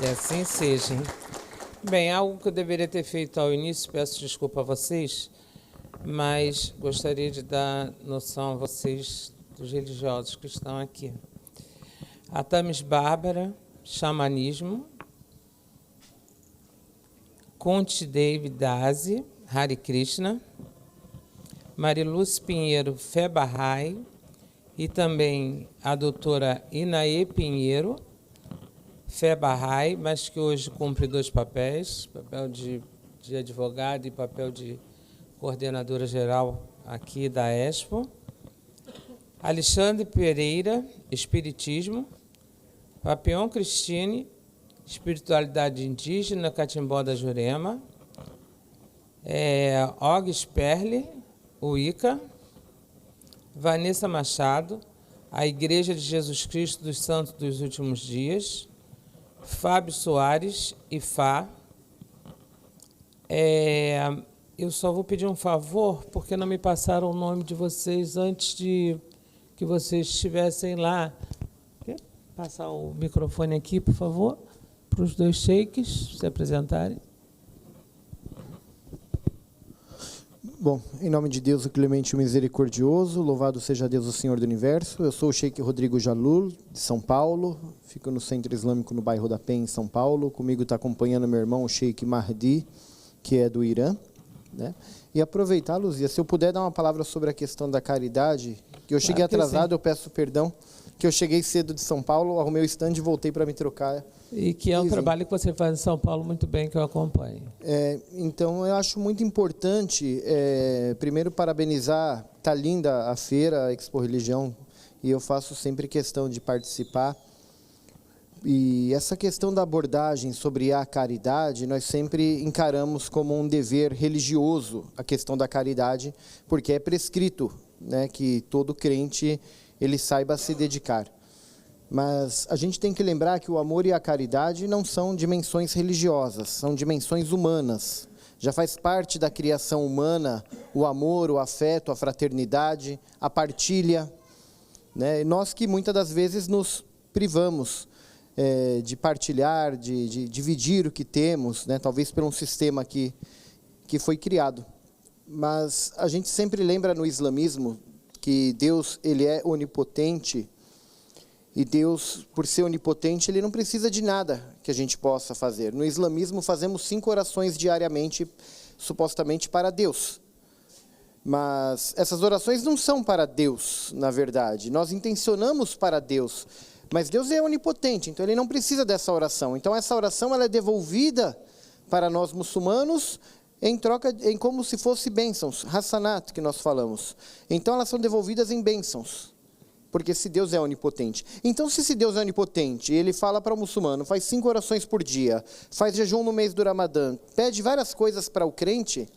Speaker 1: E assim seja. Bem, algo que eu deveria ter feito ao início, peço desculpa a vocês, mas gostaria de dar noção a vocês dos religiosos que estão aqui. A Tamis Bárbara, xamanismo. Conte David Dazi, Hare Krishna. Mariluz Pinheiro, Fé Bahá'í. E também a doutora Inaê Pinheiro, Fé Bahá'í, mas que hoje cumpre 2 papéis, papel de advogado e papel de coordenadora geral aqui da Expo. Alexandre Pereira, Espiritismo. Papião Cristine, Espiritualidade Indígena, Catimbó da Jurema. Og Sperle, Wicca. Vanessa Machado, a Igreja de Jesus Cristo dos Santos dos Últimos Dias. Fábio Soares, IFA. Eu só vou pedir um favor, porque não me passaram o nome de vocês antes de que vocês estivessem lá. Quer passar o microfone aqui, por favor, para os 2 sheiks se apresentarem.
Speaker 12: Bom, em nome de Deus, o clemente e o misericordioso, louvado seja Deus, o Senhor do Universo. Eu sou o Sheik Rodrigo Jalul, de São Paulo, fico no Centro Islâmico no bairro da Penha, em São Paulo. Comigo está acompanhando meu irmão, o Sheik Mahdi, que é do Irã. Né? E aproveitar, Luzia, se eu puder dar uma palavra sobre a questão da caridade, que eu cheguei atrasado, eu peço perdão, que eu cheguei cedo de São Paulo, arrumei o stand e voltei para me trocar.
Speaker 1: E que é um trabalho que você faz em São Paulo muito bem, que eu acompanho.
Speaker 12: Então, eu acho muito importante, primeiro, parabenizar. Está linda a feira, a Expo Religião, e eu faço sempre questão de participar. E essa questão da abordagem sobre a caridade, nós sempre encaramos como um dever religioso a questão da caridade, porque é prescrito, né, que todo crente ele saiba se dedicar. Mas a gente tem que lembrar que o amor e a caridade não são dimensões religiosas, são dimensões humanas. Já faz parte da criação humana o amor, o afeto, a fraternidade, a partilha, né? E nós que muitas das vezes nos privamos de partilhar, de dividir o que temos, né? Talvez por um sistema que foi criado. Mas a gente sempre lembra no islamismo que Deus ele é onipotente, e Deus, por ser onipotente, ele não precisa de nada que a gente possa fazer. No islamismo, fazemos 5 orações diariamente, supostamente para Deus. Mas essas orações não são para Deus, na verdade. Nós intencionamos para Deus, mas Deus é onipotente, então ele não precisa dessa oração. Então essa oração ela é devolvida para nós muçulmanos em troca, em como se fosse bênçãos, hasanat, que nós falamos. Então elas são devolvidas em bênçãos. Porque se Deus é onipotente. Então, se Deus é onipotente, ele fala para o muçulmano, faz 5 orações por dia, faz jejum no mês do Ramadã, pede várias coisas para o crente,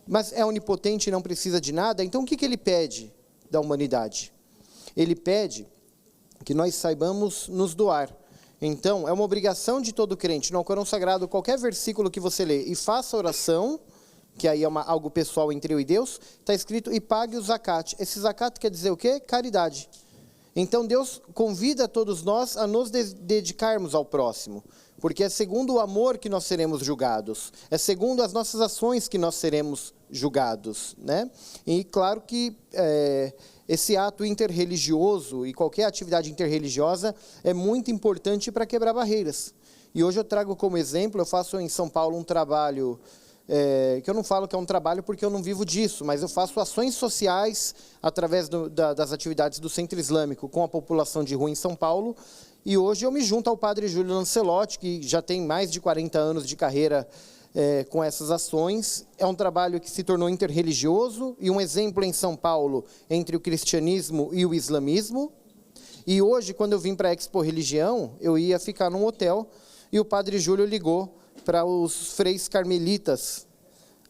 Speaker 12: mas é onipotente e não precisa de nada, então o que ele pede da humanidade? Ele pede que nós saibamos nos doar. Então, é uma obrigação de todo crente, no Alcorão Sagrado, qualquer versículo que você lê e faça oração, que aí é algo pessoal entre eu e Deus, está escrito, e pague o zakat. Esse zakat quer dizer o quê? Caridade. Então Deus convida todos nós a nos dedicarmos ao próximo, porque é segundo o amor que nós seremos julgados, é segundo as nossas ações que nós seremos julgados, né? E claro que esse ato interreligioso e qualquer atividade interreligiosa é muito importante para quebrar barreiras. E hoje eu trago como exemplo, eu faço em São Paulo um trabalho que eu não falo que é um trabalho porque eu não vivo disso, mas eu faço ações sociais através das atividades do Centro Islâmico com a população de rua em São Paulo, e hoje eu me junto ao padre Júlio Lancelotti, que já tem mais de 40 anos de carreira com essas ações. É um trabalho que se tornou interreligioso e um exemplo em São Paulo entre o cristianismo e o islamismo. E hoje, quando eu vim para a Expo Religião, eu ia ficar num hotel e o padre Júlio ligou para os freis carmelitas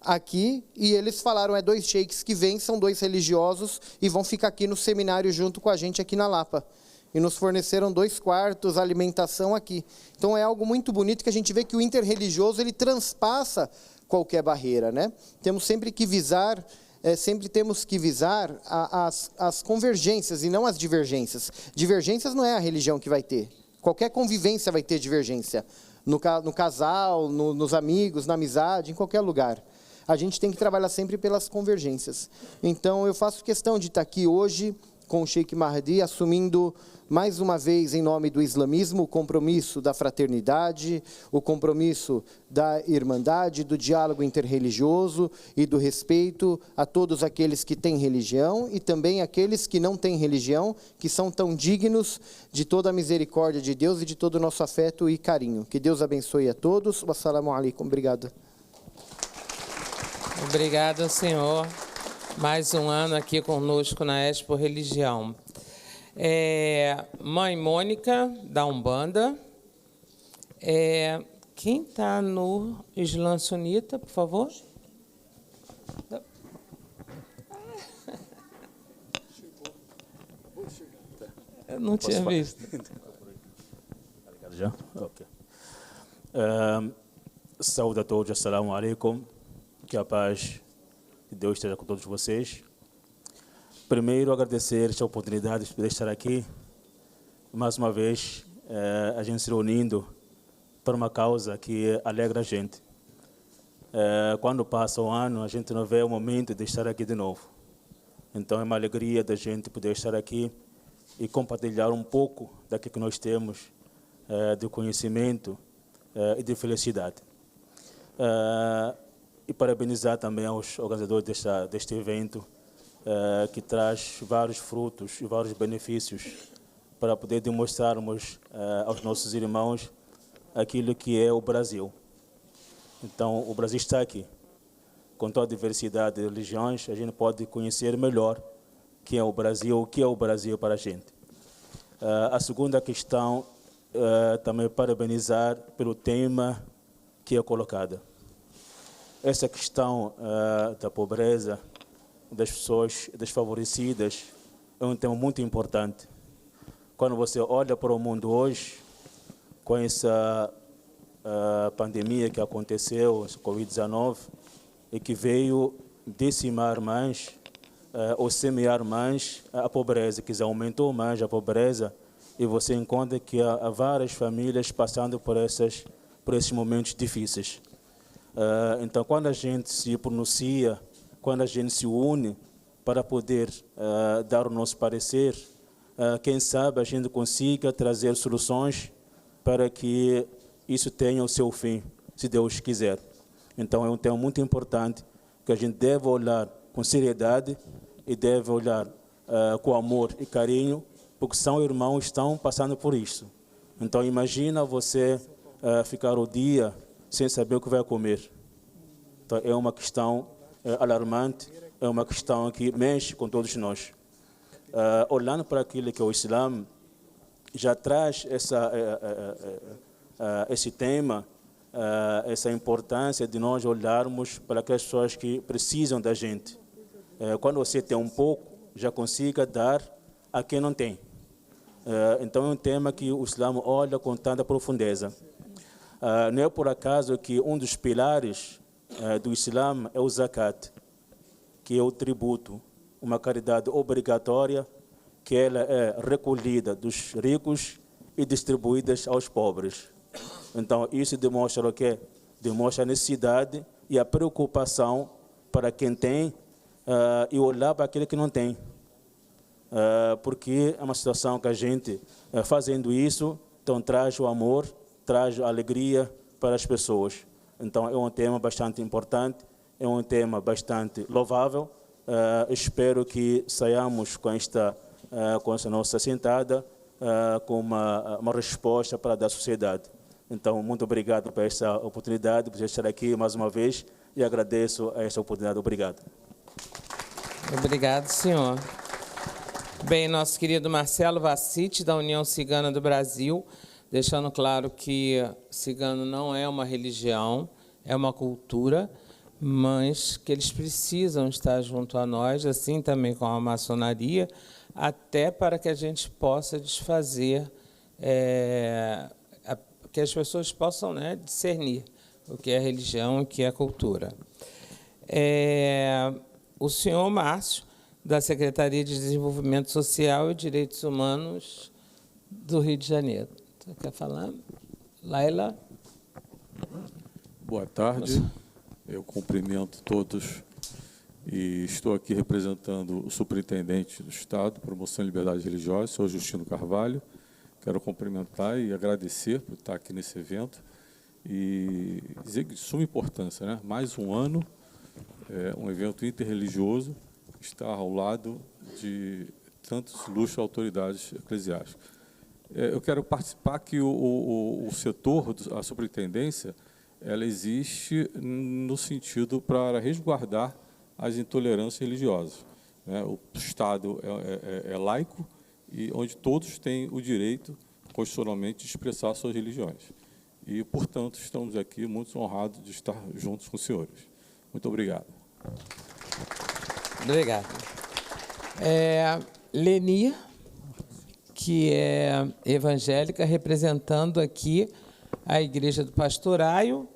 Speaker 12: aqui, e eles falaram, 2 sheiks que vêm, são 2 religiosos, e vão ficar aqui no seminário junto com a gente aqui na Lapa. E nos forneceram 2 quartos, alimentação aqui. Então é algo muito bonito que a gente vê que o interreligioso, ele transpassa qualquer barreira, né? Temos sempre que visar, as convergências e não as divergências. Divergências não é a religião que vai ter. Qualquer convivência vai ter divergência. No casal, nos amigos, na amizade, em qualquer lugar. A gente tem que trabalhar sempre pelas convergências. Então, eu faço questão de estar aqui hoje com o Sheikh Mahdi, assumindo mais uma vez, em nome do islamismo, o compromisso da fraternidade, o compromisso da irmandade, do diálogo interreligioso e do respeito a todos aqueles que têm religião e também aqueles que não têm religião, que são tão dignos de toda a misericórdia de Deus e de todo o nosso afeto e carinho. Que Deus abençoe a todos. Wassalamu alaikum. Obrigado.
Speaker 1: Obrigado, senhor. Mais um ano aqui conosco na Expo Religião. Mãe Mônica, da Umbanda. Quem está no Islã Sunita, por favor? Eu não tinha visto.
Speaker 13: Já? Ok. Saúde a todos, assalamu alaikum. Que a paz de Deus esteja com todos vocês. Primeiro, agradecer esta oportunidade de estar aqui. Mais uma vez, a gente se reunindo para uma causa que alegra a gente. Quando passa o ano, a gente não vê o momento de estar aqui de novo. Então, é uma alegria da gente poder estar aqui e compartilhar um pouco daquilo que nós temos de conhecimento e de felicidade. E parabenizar também aos organizadores deste evento, que traz vários frutos e vários benefícios para poder demonstrarmos aos nossos irmãos aquilo que é o Brasil. Então, o Brasil está aqui. Com toda a diversidade de religiões, a gente pode conhecer melhor quem é o Brasil, o que é o Brasil para a gente. A segunda questão, também parabenizar pelo tema que é colocado. Essa questão da pobreza, das pessoas desfavorecidas, é um tema muito importante. Quando você olha para o mundo hoje, com essa pandemia que aconteceu, essa Covid-19, e que veio decimar mais, ou semear mais a pobreza, quer dizer, aumentou mais a pobreza, e você encontra que há várias famílias passando por esses momentos difíceis. Então, quando a gente se pronuncia, quando a gente se une para poder dar o nosso parecer, quem sabe a gente consiga trazer soluções para que isso tenha o seu fim, se Deus quiser. Então, é um tema muito importante que a gente deve olhar com seriedade e deve olhar com amor e carinho, porque são irmãos que estão passando por isso. Então, imagina você ficar o dia sem saber o que vai comer. Então, é uma questão alarmante, é uma questão que mexe com todos nós. Olhando para aquilo que é o Islã, já traz esse tema, essa importância de nós olharmos para aquelas pessoas que precisam da gente. Quando você tem um pouco, já consiga dar a quem não tem. Então é um tema que o Islã olha com tanta profundeza. Não é por acaso que um dos pilares do Islã é o zakat, que é o tributo, uma caridade obrigatória, que ela é recolhida dos ricos e distribuída aos pobres. Então, isso demonstra o quê? Demonstra a necessidade e a preocupação para quem tem e olhar para aquele que não tem. Porque é uma situação que a gente, fazendo isso, então traz o amor, traz a alegria para as pessoas. Então, é um tema bastante importante, é um tema bastante louvável. Espero que saiamos com essa nossa sentada com uma resposta para dar à sociedade. Então, muito obrigado por essa oportunidade, por estar aqui mais uma vez, e agradeço a essa oportunidade. Obrigado.
Speaker 1: Obrigado, senhor. Bem, nosso querido Marcelo Vassite, da União Cigana do Brasil, deixando claro que cigano não é uma religião, é uma cultura, mas que eles precisam estar junto a nós, assim também com a maçonaria, até para que a gente possa desfazer, que as pessoas possam, né, discernir o que é religião e o que é cultura. O senhor Márcio, da Secretaria de Desenvolvimento Social e Direitos Humanos do Rio de Janeiro. Você quer falar? Laila?
Speaker 14: Boa tarde. Eu cumprimento todos e estou aqui representando o Superintendente do Estado, Promoção e Liberdade Religiosa, senhor Justino Carvalho. Quero cumprimentar e agradecer por estar aqui nesse evento e dizer que de suma importância, né? Mais um ano, um evento interreligioso, está ao lado de tantos ilustres autoridades eclesiásticas. Eu quero participar que o setor, a superintendência, ela existe no sentido para resguardar as intolerâncias religiosas. O Estado é laico e onde todos têm o direito, constitucionalmente, de expressar suas religiões. E, portanto, estamos aqui muito honrados de estar juntos com os senhores. Muito obrigado.
Speaker 1: Obrigado. Leni, que é evangélica, representando aqui a Igreja do Pastoraio,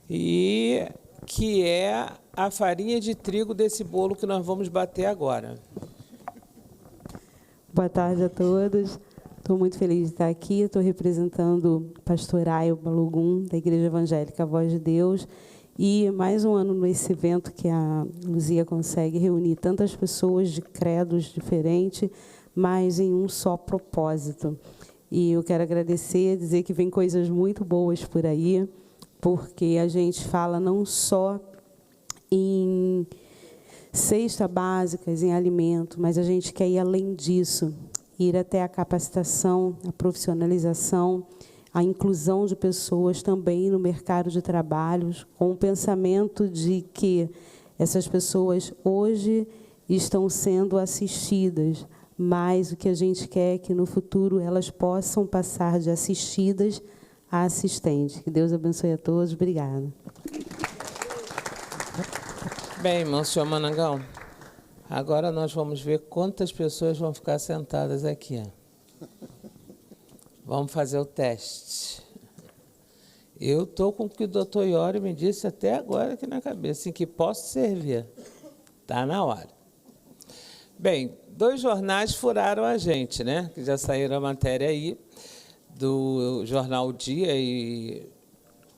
Speaker 1: e que é a farinha de trigo desse bolo que nós vamos bater agora.
Speaker 15: Boa tarde a todos. Estou muito feliz de estar aqui. Estou representando o Pastoraio Balugum, da Igreja Evangélica Voz de Deus. E mais um ano nesse evento que a Luzia consegue reunir tantas pessoas de credos diferentes, mas em um só propósito. E eu quero agradecer, dizer que vem coisas muito boas por aí, porque a gente fala não só em cesta básicas, em alimento, mas a gente quer ir além disso. ir até a capacitação, a profissionalização, a inclusão de pessoas também no mercado de trabalho, com o pensamento de que essas pessoas hoje estão sendo assistidas, mas o que a gente quer é que no futuro elas possam passar de assistidas a assistentes. Que Deus abençoe a todos. Obrigada.
Speaker 1: Bem, Monsenhor Manangão, agora nós vamos ver quantas pessoas vão ficar sentadas aqui. Vamos fazer o teste. Eu estou com o que o doutor Iório me disse até agora aqui na cabeça, em que posso servir. Está na hora. Bem, 2 jornais furaram a gente, né? Que já saíram a matéria aí, do Jornal Dia e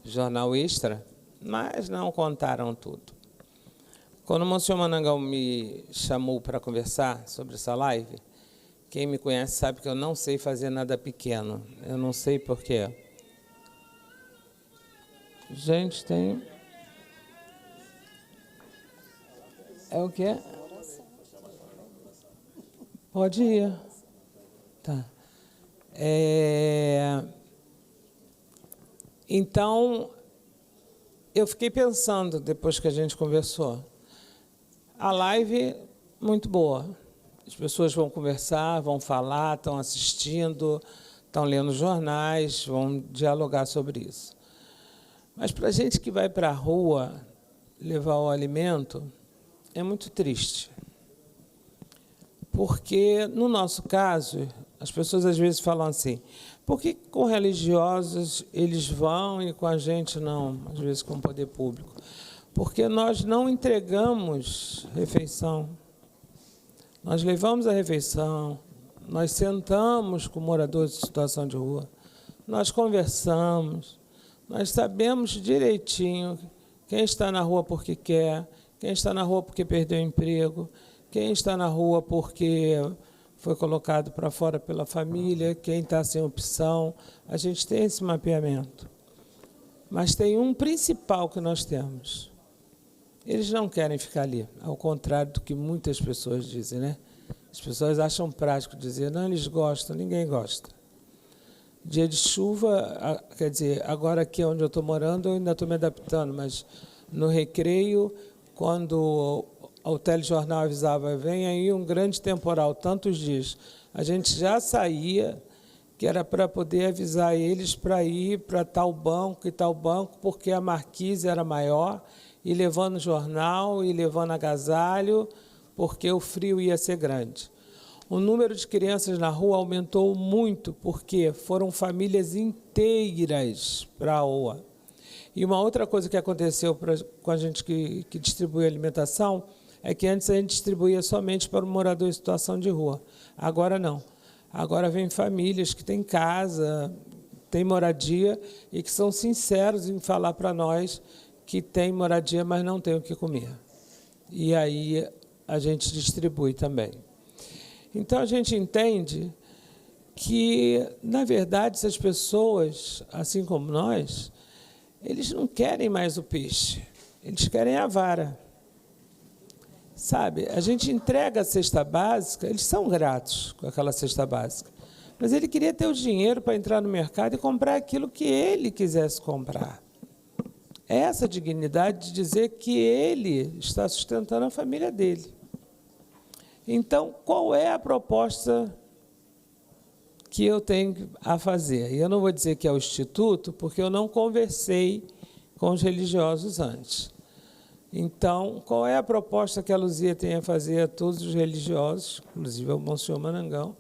Speaker 1: Jornal Extra, mas não contaram tudo. Quando o Monsenhor Manangão me chamou para conversar sobre essa live, quem me conhece sabe que eu não sei fazer nada pequeno. Eu não sei por quê. Gente, tem... É o quê? Pode ir. Tá. Então, eu fiquei pensando, depois que a gente conversou, a live muito boa. As pessoas vão conversar, vão falar, estão assistindo, estão lendo jornais, vão dialogar sobre isso. Mas para a gente que vai para a rua levar o alimento, é muito triste. Porque, no nosso caso, as pessoas às vezes falam assim, por que com religiosos eles vão e com a gente não, às vezes com o poder público? Porque nós não entregamos refeição. Nós levamos a refeição, nós sentamos com moradores de situação de rua, nós conversamos, nós sabemos direitinho quem está na rua porque quer, quem está na rua porque perdeu o emprego, quem está na rua porque foi colocado para fora pela família, quem está sem opção. A gente tem esse mapeamento. Mas tem um principal que nós temos. Eles não querem ficar ali, ao contrário do que muitas pessoas dizem, né? As pessoas acham prático dizer, não, eles gostam, ninguém gosta. Dia de chuva, quer dizer, agora aqui onde eu estou morando, eu ainda estou me adaptando, mas no recreio, quando o telejornal avisava, vem aí um grande temporal, tantos dias, a gente já saía, que era para poder avisar eles para ir para tal banco e tal banco, porque a marquise era maior, e levando jornal, e levando agasalho, porque o frio ia ser grande. O número de crianças na rua aumentou muito, porque foram famílias inteiras para a rua. E uma outra coisa que aconteceu com a gente que distribui alimentação, é que antes a gente distribuía somente para o morador em situação de rua. Agora não. Agora vem famílias que têm casa, têm moradia, e que são sinceros em falar para nós que tem moradia, mas não tem o que comer. E aí a gente distribui também. Então, a gente entende que, na verdade, essas pessoas, assim como nós, eles não querem mais o peixe, eles querem a vara. Sabe, a gente entrega a cesta básica, eles são gratos com aquela cesta básica, mas ele queria ter o dinheiro para entrar no mercado e comprar aquilo que ele quisesse comprar. Essa dignidade de dizer que ele está sustentando a família dele. Então, qual é a proposta que eu tenho a fazer? E eu não vou dizer que é o Instituto, porque eu não conversei com os religiosos antes. Então, qual é a proposta que a Luzia tem a fazer a todos os religiosos, inclusive ao Monsenhor Manangão,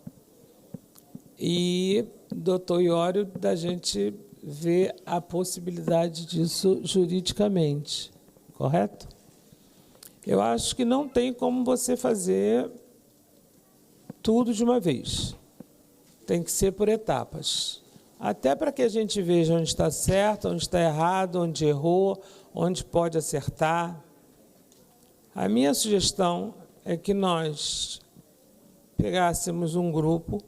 Speaker 1: e doutor Iório, da gente ver a possibilidade disso juridicamente, correto? Eu acho que não tem como você fazer tudo de uma vez. Tem que ser por etapas. Até para que a gente veja onde está certo, onde está errado, onde errou, onde pode acertar. A minha sugestão é que nós pegássemos um grupo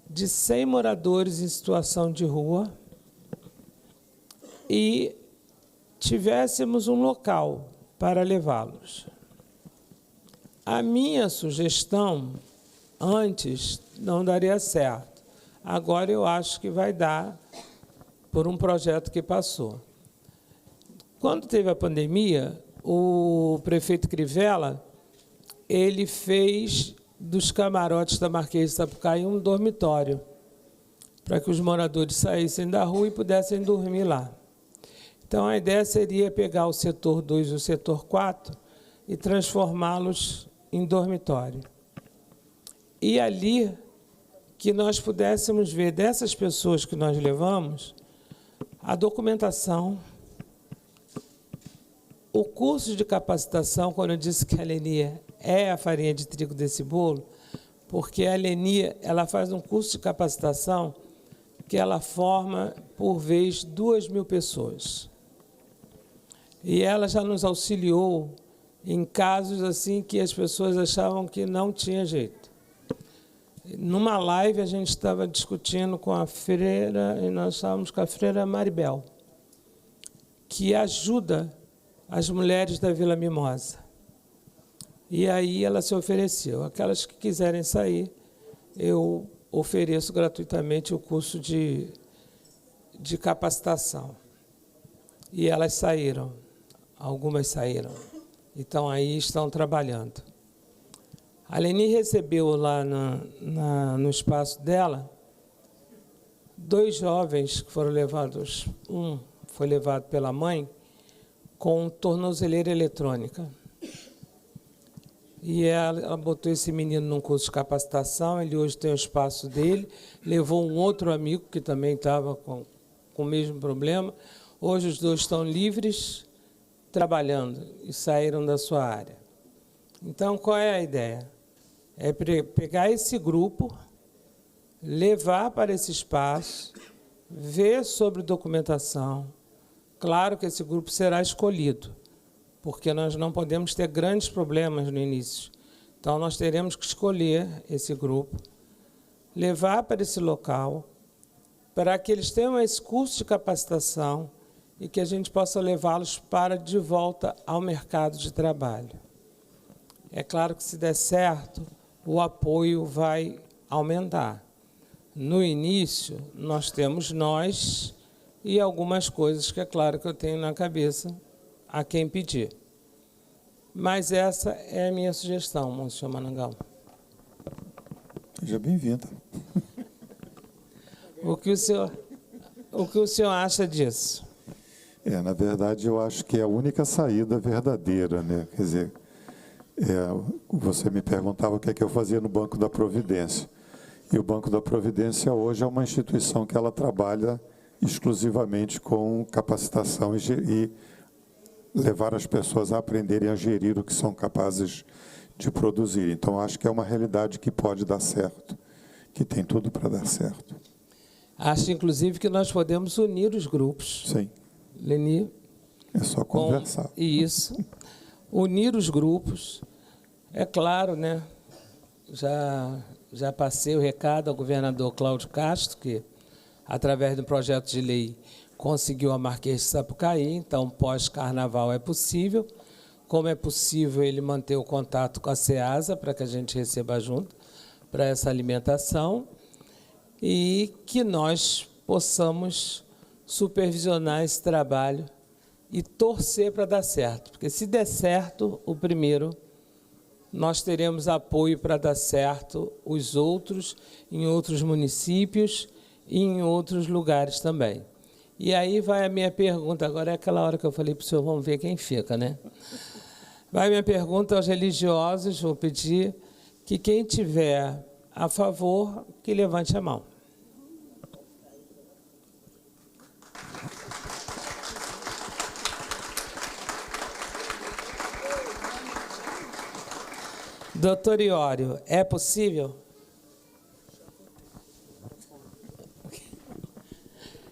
Speaker 1: de 100 moradores em situação de rua e tivéssemos um local para levá-los. A minha sugestão antes não daria certo. Agora eu acho que vai dar por um projeto que passou. Quando teve a pandemia, o prefeito Crivella, ele fez dos camarotes da Marquês de Sapucaí um dormitório, para que os moradores saíssem da rua e pudessem dormir lá. Então, a ideia seria pegar o setor 2 e o setor 4 e transformá-los em dormitório. E ali que nós pudéssemos ver dessas pessoas que nós levamos a documentação, o curso de capacitação. Quando eu disse que a Leni é a farinha de trigo desse bolo, porque a Leni, ela faz um curso de capacitação que ela forma, por vez, 2.000 pessoas. E ela já nos auxiliou em casos assim que as pessoas achavam que não tinha jeito. Numa live, a gente estava discutindo com a freira, e nós estávamos com a freira Maribel, que ajuda as mulheres da Vila Mimosa. E aí ela se ofereceu. Aquelas que quiserem sair, eu ofereço gratuitamente o curso de capacitação. E elas saíram, algumas saíram. Então, aí estão trabalhando. A Leni recebeu lá no espaço dela 2 jovens que foram levados, um foi levado pela mãe com tornozeleira eletrônica. E ela botou esse menino num curso de capacitação, ele hoje tem o espaço dele, levou um outro amigo que também estava com o mesmo problema. Hoje os 2 estão livres, trabalhando, e saíram da sua área. Então, qual é a ideia? É pegar esse grupo, levar para esse espaço, ver sobre documentação. Claro que esse grupo será escolhido, porque nós não podemos ter grandes problemas no início. Então, nós teremos que escolher esse grupo, levar para esse local, para que eles tenham esse curso de capacitação e que a gente possa levá-los de volta ao mercado de trabalho. É claro que, se der certo, o apoio vai aumentar. No início, nós temos nós e algumas coisas que, é claro, que eu tenho na cabeça a quem pedir. Mas essa é a minha sugestão, Monsenhor Manangão.
Speaker 2: Seja bem-vinda.
Speaker 1: O que o senhor acha disso?
Speaker 2: Na verdade, eu acho que é a única saída verdadeira, né? Quer dizer, você me perguntava o que é que eu fazia no Banco da Providência. E o Banco da Providência hoje é uma instituição que ela trabalha exclusivamente com capacitação e levar as pessoas a aprenderem a gerir o que são capazes de produzir. Então, acho que é uma realidade que pode dar certo, que tem tudo para dar certo.
Speaker 1: Acho, inclusive, que nós podemos unir os grupos.
Speaker 2: Sim.
Speaker 1: Leni?
Speaker 2: É só conversar.
Speaker 1: Isso. Unir os grupos. É claro, né? Já passei o recado ao governador Cláudio Castro, que, através do projeto de lei, conseguiu a Marquês de Sapucaí. Então, pós-carnaval é possível. Como é possível ele manter o contato com a SEASA, para que a gente receba junto para essa alimentação, e que nós possamos supervisionar esse trabalho e torcer para dar certo. Porque, se der certo o primeiro, nós teremos apoio para dar certo os outros, em outros municípios e em outros lugares também. E aí vai a minha pergunta, agora é aquela hora que eu falei para o senhor, vamos ver quem fica, né? Vai a minha pergunta aos religiosos, vou pedir que quem tiver a favor, que levante a mão. Doutor Iório, é possível?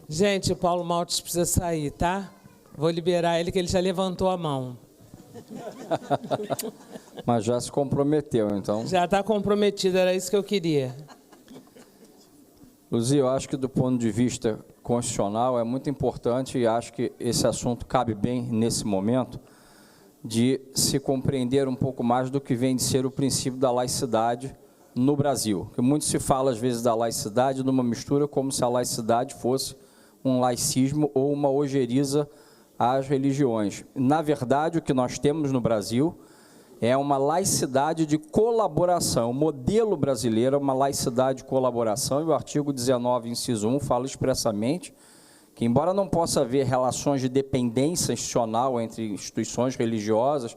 Speaker 1: Gente, o Paulo Maltes precisa sair, tá? Vou liberar ele, que ele já levantou a mão.
Speaker 3: Mas já se comprometeu, então.
Speaker 1: Já está comprometido, era isso que eu queria.
Speaker 3: Luzia, eu acho que, do ponto de vista constitucional, é muito importante, e acho que esse assunto cabe bem nesse momento, de se compreender um pouco mais do que vem de ser o princípio da laicidade no Brasil. Que muito se fala, às vezes, da laicidade numa mistura como se a laicidade fosse um laicismo ou uma ojeriza às religiões. Na verdade, o que nós temos no Brasil é uma laicidade de colaboração. O modelo brasileiro é uma laicidade de colaboração, e o artigo 19, inciso 1, fala expressamente que, embora não possa haver relações de dependência institucional entre instituições religiosas,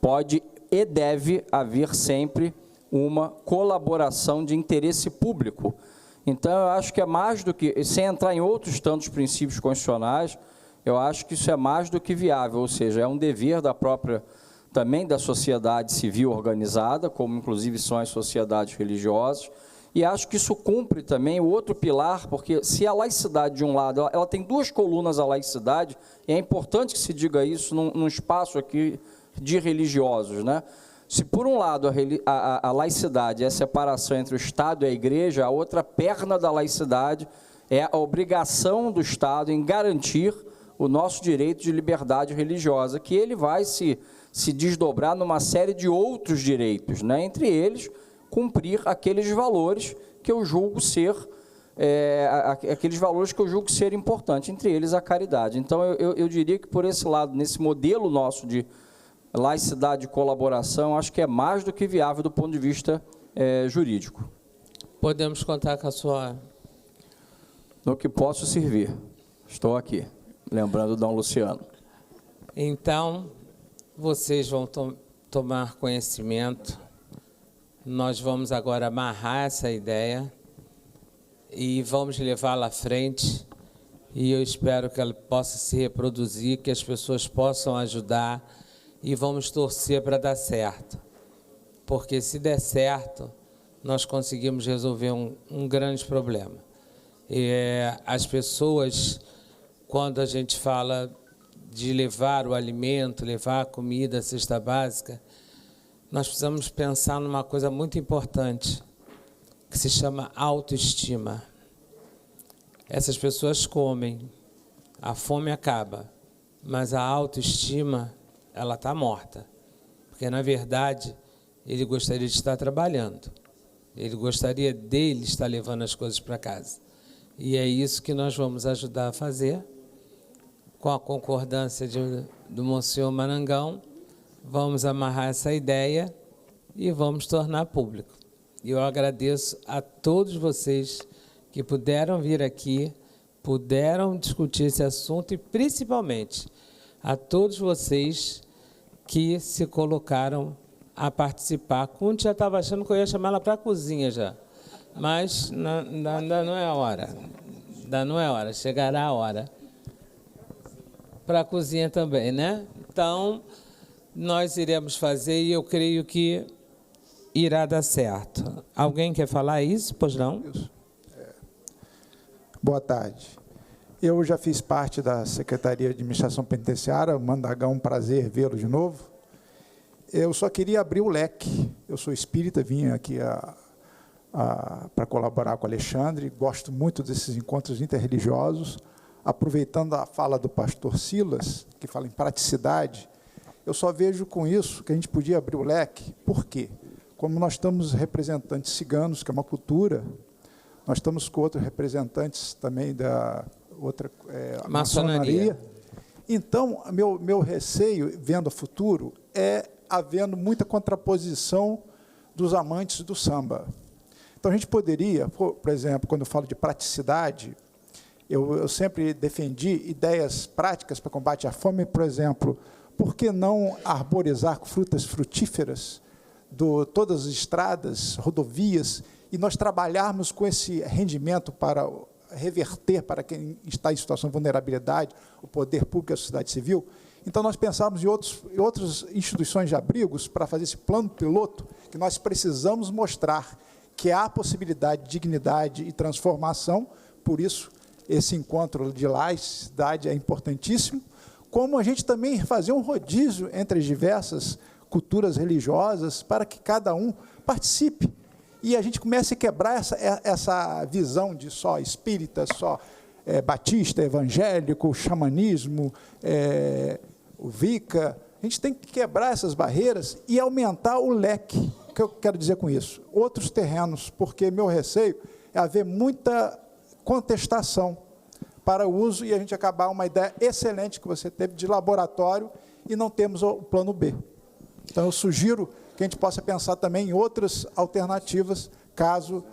Speaker 3: pode e deve haver sempre uma colaboração de interesse público. Então, eu acho que é mais do que, sem entrar em outros tantos princípios constitucionais, eu acho que isso é mais do que viável, ou seja, é um dever da própria, também da sociedade civil organizada, como inclusive são as sociedades religiosas, e acho que isso cumpre também o outro pilar, porque se a laicidade, de um lado, ela tem duas colunas, a laicidade, e é importante que se diga isso num espaço aqui de religiosos, né? Se, por um lado, a laicidade é a separação entre o Estado e a Igreja, a outra perna da laicidade é a obrigação do Estado em garantir o nosso direito de liberdade religiosa, que ele vai se desdobrar numa série de outros direitos, né? Entre eles, cumprir aqueles valores que eu julgo ser, importantes, entre eles a caridade. Então, eu diria que, por esse lado, nesse modelo nosso de laicidade e colaboração, acho que é mais do que viável do ponto de vista jurídico.
Speaker 1: Podemos contar com a sua...
Speaker 3: No que posso servir. Estou aqui, lembrando Dom Luciano.
Speaker 1: Então, vocês vão tomar conhecimento. Nós vamos agora amarrar essa ideia e vamos levá-la à frente. E eu espero que ela possa se reproduzir, que as pessoas possam ajudar, e vamos torcer para dar certo. Porque se der certo, nós conseguimos resolver um grande problema. As pessoas, quando a gente fala de levar o alimento, levar a comida, a cesta básica, nós precisamos pensar numa coisa muito importante, que se chama autoestima. Essas pessoas comem, a fome acaba, mas a autoestima, ela está morta. Porque, na verdade, ele gostaria de estar trabalhando. Ele gostaria dele estar levando as coisas para casa. E é isso que nós vamos ajudar a fazer, com a concordância do Monsenhor Marangão. Vamos amarrar essa ideia e vamos tornar público. E eu agradeço a todos vocês que puderam vir aqui, puderam discutir esse assunto, e principalmente a todos vocês que se colocaram a participar. Kunti já estava achando que eu ia chamar ela para a cozinha já, mas ainda não é a hora. Ainda não é a hora, chegará a hora. Para a cozinha também, né? Então, nós iremos fazer, e eu creio que irá dar certo. Alguém quer falar isso? Pois não?
Speaker 16: Boa tarde. Eu já fiz parte da Secretaria de Administração Penitenciária, Mandagão, um prazer vê-lo de novo. Eu só queria abrir o leque. Eu sou espírita, vim aqui para colaborar com o Alexandre, gosto muito desses encontros interreligiosos. Aproveitando a fala do pastor Silas, que fala em praticidade, eu só vejo com isso que a gente podia abrir o leque. Por quê? Como nós estamos representantes ciganos, que é uma cultura, nós estamos com outros representantes também da outra maçonaria. Então, meu receio, vendo o futuro, é havendo muita contraposição dos amantes do samba. Então, a gente poderia, por exemplo, quando eu falo de praticidade, eu sempre defendi ideias práticas para combate à fome, por exemplo, por que não arborizar frutas frutíferas todas as estradas, rodovias, e nós trabalharmos com esse rendimento para reverter para quem está em situação de vulnerabilidade, o poder público e a sociedade civil. Então, nós pensávamos em outras instituições de abrigos para fazer esse plano piloto, que nós precisamos mostrar que há possibilidade de dignidade e transformação, por isso, esse encontro de laicidade é importantíssimo, como a gente também fazer um rodízio entre as diversas culturas religiosas para que cada um participe. E a gente comece a quebrar essa visão de só espírita, só batista, evangélico, xamanismo, o Wicca. A gente tem que quebrar essas barreiras e aumentar o leque. que eu quero dizer com isso? Outros terrenos, porque meu receio é haver muita contestação para o uso e a gente acabar uma ideia excelente que você teve de laboratório e não temos o plano B. Então, eu sugiro que a gente possa pensar também em outras alternativas, caso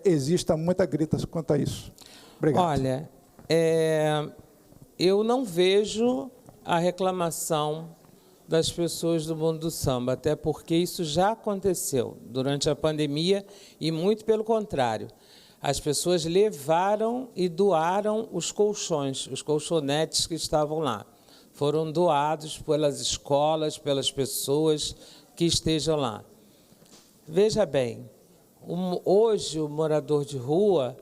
Speaker 16: exista muita grita quanto a isso. Obrigado.
Speaker 1: Olha, eu não vejo a reclamação das pessoas do mundo do samba, até porque isso já aconteceu durante a pandemia e muito pelo contrário. As pessoas levaram e doaram os colchões, os colchonetes que estavam lá. Foram doados pelas escolas, pelas pessoas que estejam lá. Veja bem, hoje o morador de rua,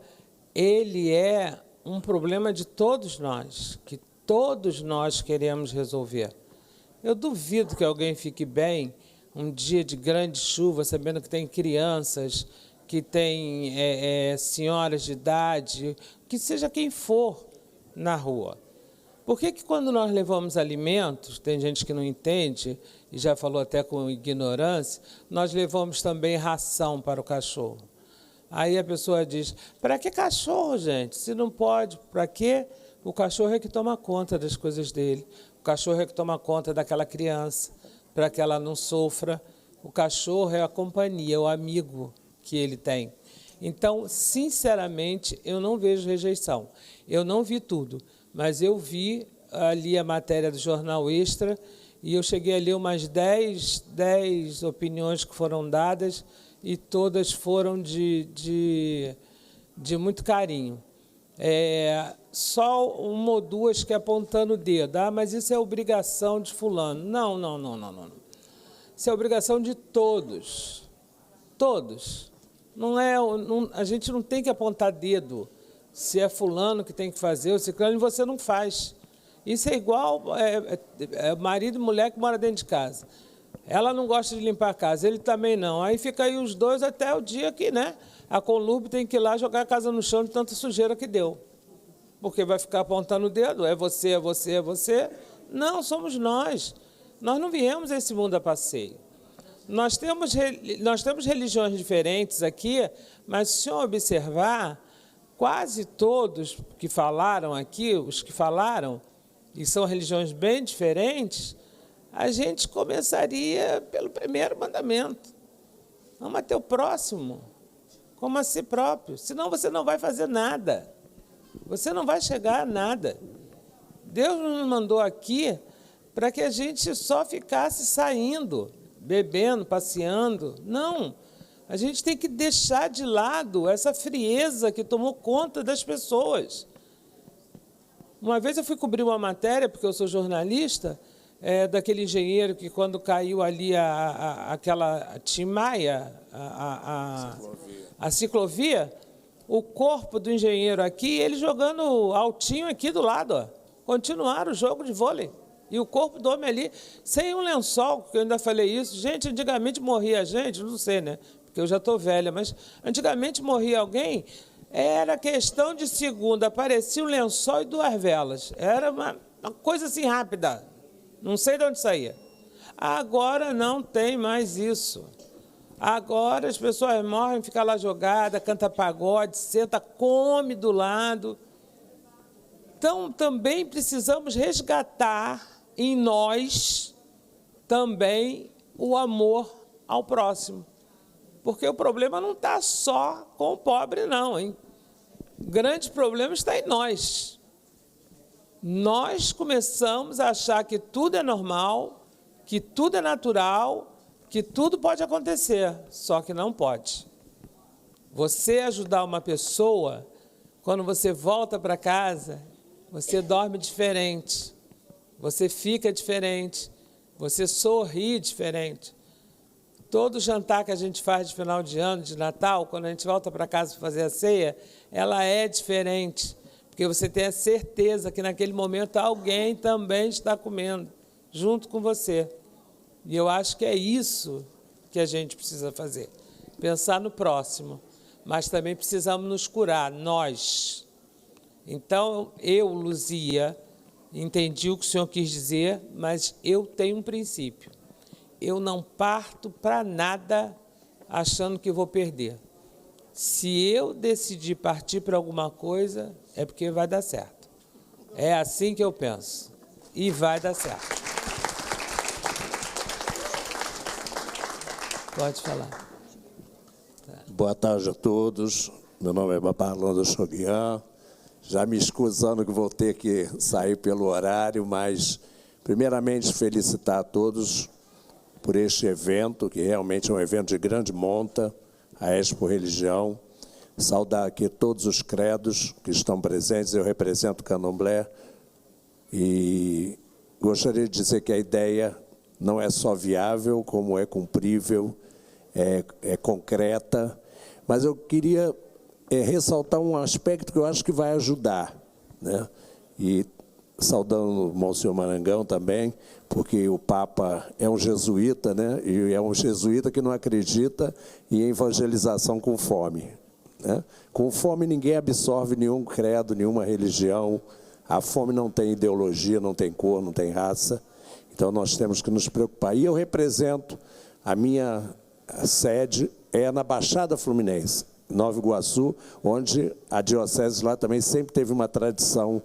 Speaker 1: ele é um problema de todos nós, que todos nós queremos resolver. Eu duvido que alguém fique bem um dia de grande chuva, sabendo que tem crianças, que tem senhoras de idade, que seja quem for na rua. Por que quando nós levamos alimentos, tem gente que não entende, e já falou até com ignorância, nós levamos também ração para o cachorro? Aí a pessoa diz, para que cachorro, gente? Se não pode, para quê? O cachorro é que toma conta das coisas dele. O cachorro é que toma conta daquela criança, para que ela não sofra. O cachorro é a companhia, o amigo que ele tem. Então, sinceramente, eu não vejo rejeição. Eu não vi tudo, mas eu vi ali a matéria do Jornal Extra e eu cheguei a ler umas 10 opiniões que foram dadas e todas foram de muito carinho. Só uma ou duas que apontando o dedo. Ah, mas isso é obrigação de fulano. Não. Isso é obrigação de todos. Todos. A gente não tem que apontar dedo. Se é fulano que tem que fazer, ou ciclano, você não faz. Isso é igual marido e mulher que mora dentro de casa. Ela não gosta de limpar a casa, ele também não. Aí fica aí os dois até o dia que, a Conlurb tem que ir lá jogar a casa no chão de tanta sujeira que deu. Porque vai ficar apontando o dedo, é você. Não, somos nós. Nós não viemos a esse mundo a passeio. Nós temos religiões diferentes aqui, mas se o senhor observar, quase todos que falaram aqui, os que falaram, e são religiões bem diferentes, a gente começaria pelo primeiro mandamento. Ama teu próximo como a si próprio, senão você não vai fazer nada. Você não vai chegar a nada. Deus nos mandou aqui para que a gente só ficasse saindo, bebendo, passeando. Não, a gente tem que deixar de lado essa frieza que tomou conta das pessoas. Uma vez eu fui cobrir uma matéria, porque eu sou jornalista, daquele engenheiro que quando caiu ali aquela Tim Maia, a ciclovia, o corpo do engenheiro aqui, ele jogando altinho aqui do lado, ó. Continuaram o jogo de vôlei. E o corpo do homem ali, sem um lençol, que eu ainda falei isso. Gente, antigamente morria gente, não sei, porque eu já estou velha, mas antigamente morria alguém, era questão de segundo, aparecia um lençol e 2 velas. Era uma coisa assim rápida, não sei de onde saía. Agora não tem mais isso. Agora as pessoas morrem, ficam lá jogadas, canta pagode, senta, come do lado. Então, também precisamos resgatar em nós também o amor ao próximo. Porque o problema não está só com o pobre, não, hein? O grande problema está em nós. Nós começamos a achar que tudo é normal, que tudo é natural, que tudo pode acontecer, só que não pode. Você ajudar uma pessoa, quando você volta para casa, você dorme diferente, você fica diferente, você sorri diferente. Todo jantar que a gente faz de final de ano, de Natal, quando a gente volta para casa para fazer a ceia, ela é diferente, porque você tem a certeza que naquele momento alguém também está comendo, junto com você. E eu acho que é isso que a gente precisa fazer, pensar no próximo, mas também precisamos nos curar, nós. Então, eu, Luzia, entendi o que o senhor quis dizer, mas eu tenho um princípio. Eu não parto para nada achando que vou perder. Se eu decidir partir para alguma coisa, é porque vai dar certo. É assim que eu penso. E vai dar certo. Pode falar. Tá.
Speaker 17: Boa tarde a todos. Meu nome é Babalanda Choguian. Já me escusando que vou ter que sair pelo horário, mas, primeiramente, felicitar a todos por este evento, que realmente é um evento de grande monta, a Expo Religião. Saudar aqui todos os credos que estão presentes. Eu represento o Candomblé e gostaria de dizer que a ideia não é só viável, como é cumprível, é concreta, mas eu queria ressaltar um aspecto que eu acho que vai ajudar, né? E saudando o Monsenhor Marangão também, porque o Papa é um jesuíta, né? E é um jesuíta que não acredita em evangelização com fome, né? Com fome ninguém absorve nenhum credo, nenhuma religião. A fome não tem ideologia, não tem cor, não tem raça. Então, nós temos que nos preocupar. E eu represento, a minha sede é na Baixada Fluminense, Nova Iguaçu, onde a diocese lá também sempre teve uma tradição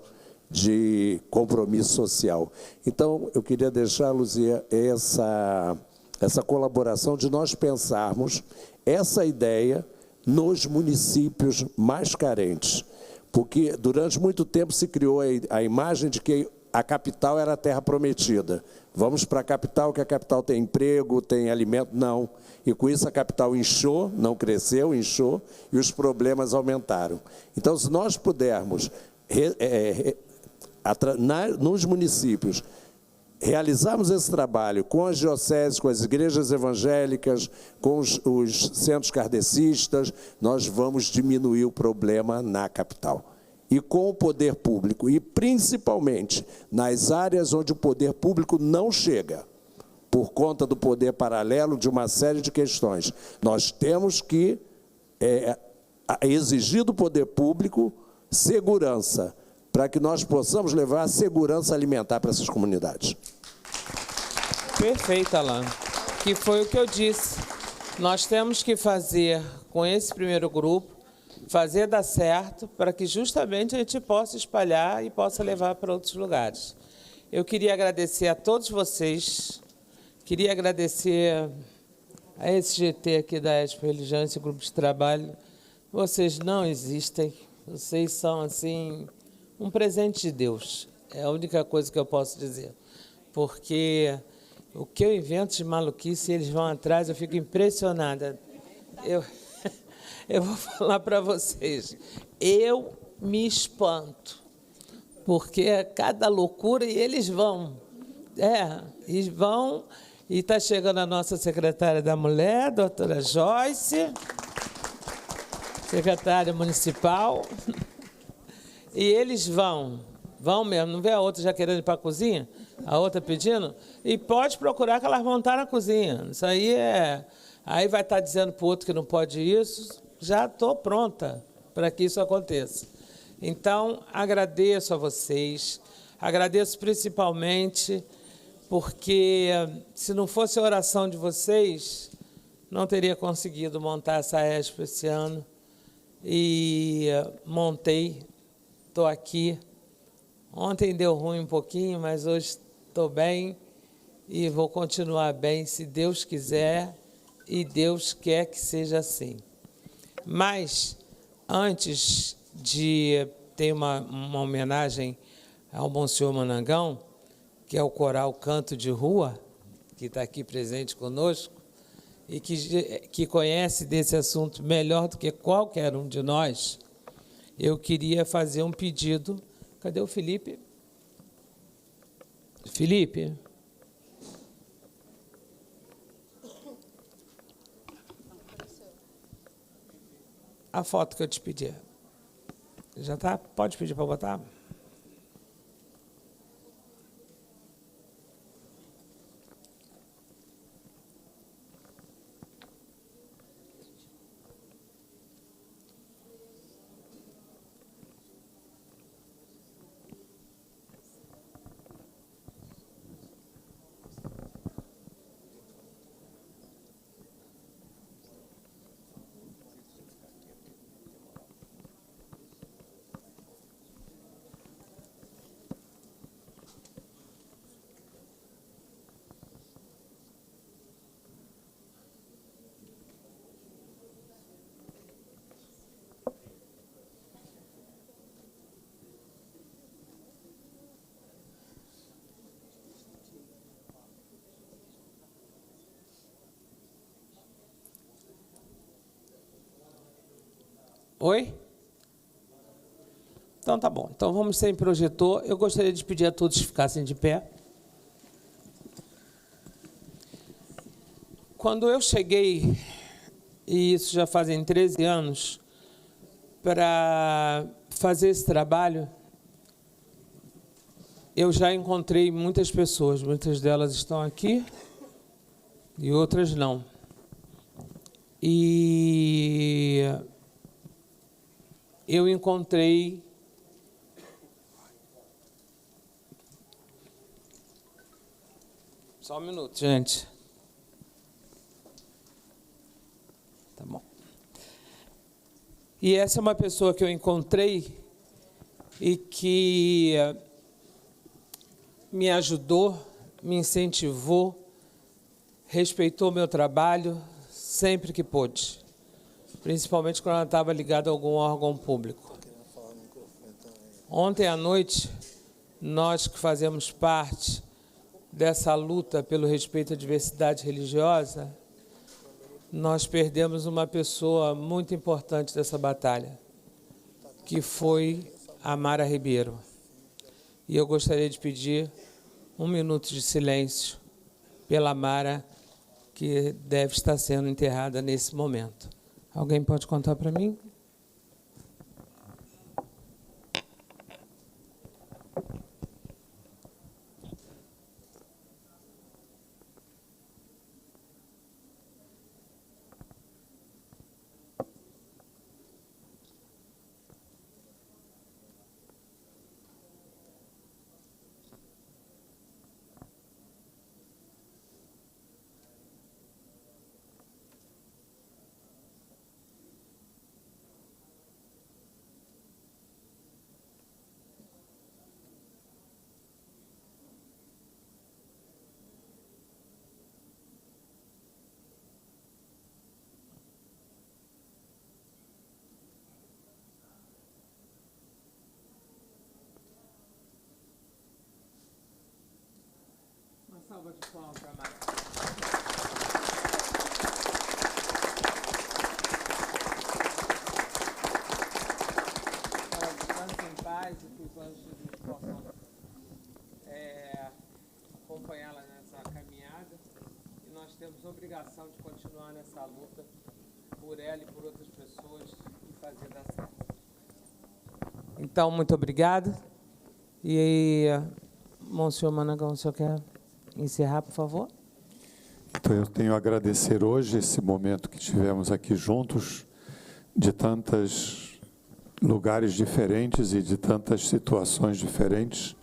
Speaker 17: de compromisso social. Então, eu queria deixar, Luzia, essa colaboração de nós pensarmos essa ideia nos municípios mais carentes. Porque durante muito tempo se criou a imagem de que a capital era a terra prometida. Vamos para a capital, que a capital tem emprego, tem alimento. Não. E com isso a capital inchou, não cresceu, inchou, e os problemas aumentaram. Então, se nós pudermos, nos municípios, realizarmos esse trabalho com as dioceses, com as igrejas evangélicas, com os centros kardecistas, nós vamos diminuir o problema na capital. E com o poder público, e principalmente nas áreas onde o poder público não chega, por conta do poder paralelo de uma série de questões. Nós temos que exigir do poder público segurança, para que nós possamos levar a segurança alimentar para essas comunidades.
Speaker 1: Perfeito, Alan. Que foi o que eu disse. Nós temos que fazer com esse primeiro grupo, fazer dar certo, para que justamente a gente possa espalhar e possa levar para outros lugares. Eu queria agradecer a todos vocês, queria agradecer a esse GT aqui da Expo Religião, esse grupo de trabalho. Vocês não existem, vocês são, assim, um presente de Deus. É a única coisa que eu posso dizer. Porque o que eu invento de maluquice, eles vão atrás, eu fico impressionada. Eu vou falar para vocês, eu me espanto, porque é cada loucura e eles vão. E vão, e está chegando a nossa secretária da Mulher, doutora Joyce, secretária municipal, e eles vão mesmo, não vê a outra já querendo ir para a cozinha? A outra pedindo? E pode procurar que elas vão estar na cozinha. Isso aí aí vai estar dizendo para o outro que não pode isso. Já estou pronta para que isso aconteça. Então, agradeço a vocês, agradeço principalmente porque, se não fosse a oração de vocês, não teria conseguido montar essa Expo esse ano. E montei, estou aqui. Ontem deu ruim um pouquinho, mas hoje estou bem e vou continuar bem, se Deus quiser, e Deus quer que seja assim. Mas, antes de ter uma homenagem ao Monsenhor Marangão, que é o coral Canto de Rua, que está aqui presente conosco, e que conhece desse assunto melhor do que qualquer um de nós, eu queria fazer um pedido. Cadê o Felipe? Felipe? A foto que eu te pedi. Já está? Pode pedir para botar? Oi? Então tá bom. Então vamos sem projetor. Eu gostaria de pedir a todos que ficassem de pé. Quando eu cheguei, e isso já fazem 13 anos, para fazer esse trabalho, eu já encontrei muitas pessoas. Muitas delas estão aqui e outras não. E eu encontrei só um minuto, gente. Tá bom. E essa é uma pessoa que eu encontrei e que me ajudou, me incentivou, respeitou meu trabalho sempre que pôde, principalmente quando ela estava ligada a algum órgão público. Ontem à noite, nós que fazemos parte dessa luta pelo respeito à diversidade religiosa, nós perdemos uma pessoa muito importante dessa batalha, que foi a Mara Ribeiro. E eu gostaria de pedir 1 minuto de silêncio pela Mara, que deve estar sendo enterrada nesse momento. Alguém pode contar para mim? Salva de palmas para a Mara. Descanse em paz e que os anjos de Deus possam acompanhá-la nessa caminhada. E nós temos a obrigação de continuar nessa luta por ela e por outras pessoas e fazer dar certo. Então, muito obrigado. E, Monsenhor Manangão, o senhor quer encerrar, por favor?
Speaker 2: Então, eu tenho a agradecer hoje esse momento que tivemos aqui juntos, de tantos lugares diferentes e de tantas situações diferentes,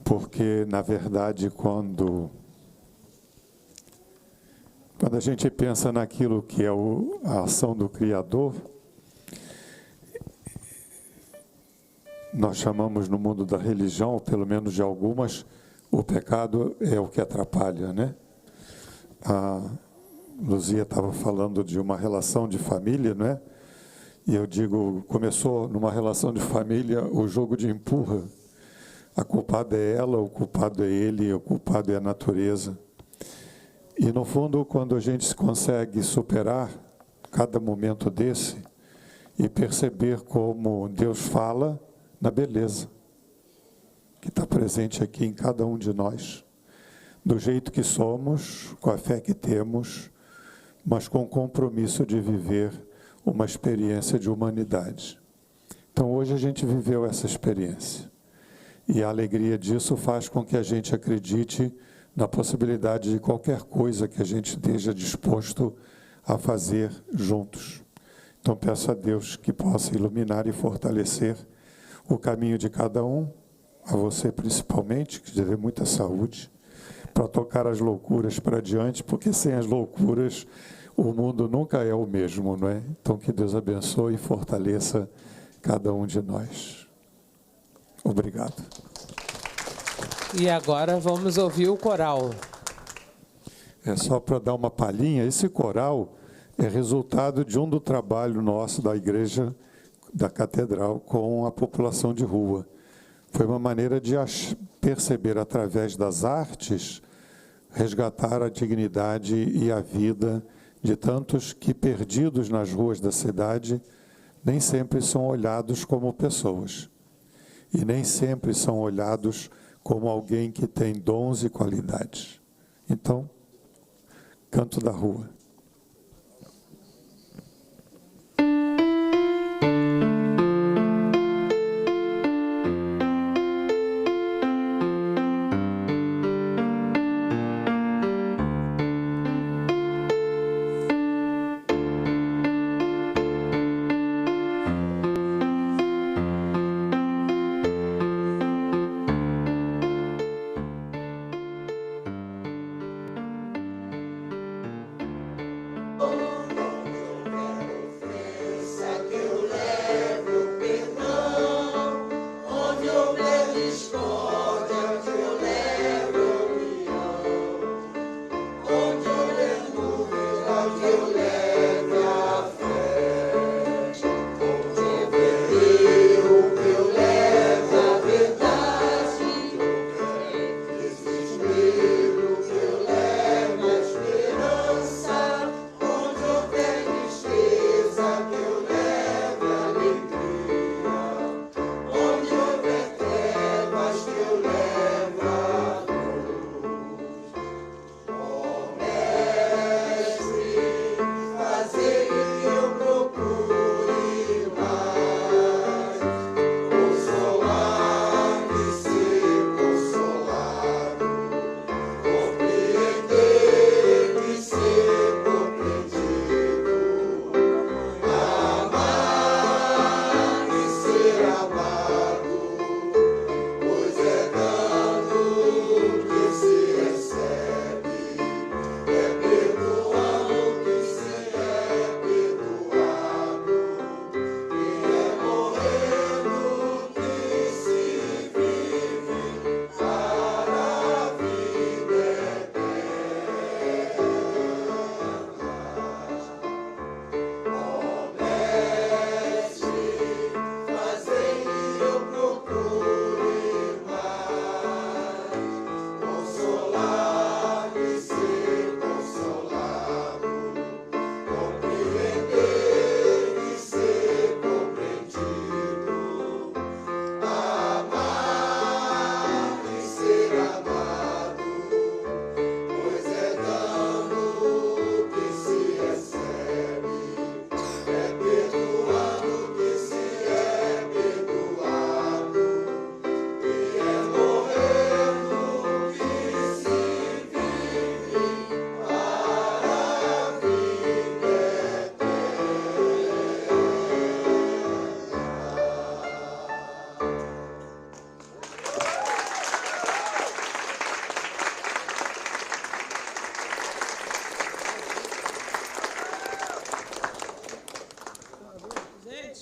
Speaker 2: porque, na verdade, quando a gente pensa naquilo que é a ação do Criador, nós chamamos no mundo da religião, pelo menos de algumas, o pecado é o que atrapalha, né? A Luzia estava falando de uma relação de família, não é? E eu digo, começou numa relação de família o jogo de empurra. A culpada é ela, o culpado é ele, o culpado é a natureza. E, no fundo, quando a gente consegue superar cada momento desse e perceber como Deus fala na beleza que está presente aqui em cada um de nós, do jeito que somos, com a fé que temos, mas com o compromisso de viver uma experiência de humanidade. Então, hoje a gente viveu essa experiência. E a alegria disso faz com que a gente acredite na possibilidade de qualquer coisa que a gente esteja disposto a fazer juntos. Então, peço a Deus que possa iluminar e fortalecer o caminho de cada um, a você principalmente, que dê muita saúde, para tocar as loucuras para diante, porque sem as loucuras o mundo nunca é o mesmo, não é? Então, que Deus abençoe e fortaleça cada um de nós. Obrigado.
Speaker 1: E agora vamos ouvir o coral.
Speaker 2: É só para dar uma palhinha, esse coral é resultado de do trabalho nosso da igreja, da catedral, com a população de rua. Foi uma maneira de perceber, através das artes, resgatar a dignidade e a vida de tantos que, perdidos nas ruas da cidade, nem sempre são olhados como pessoas. E nem sempre são olhados como alguém que tem dons e qualidades. Então, Canto da Rua.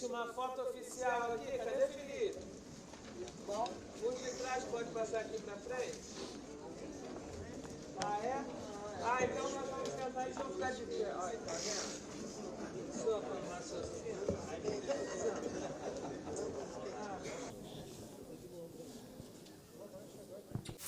Speaker 1: Uma foto oficial aqui, cadê Felipe? Bom, os de trás pode passar aqui para frente? Ah, é? Ah, então nós vamos tentar e vamos ficar de pé. Olha, tá vendo? Sua formação.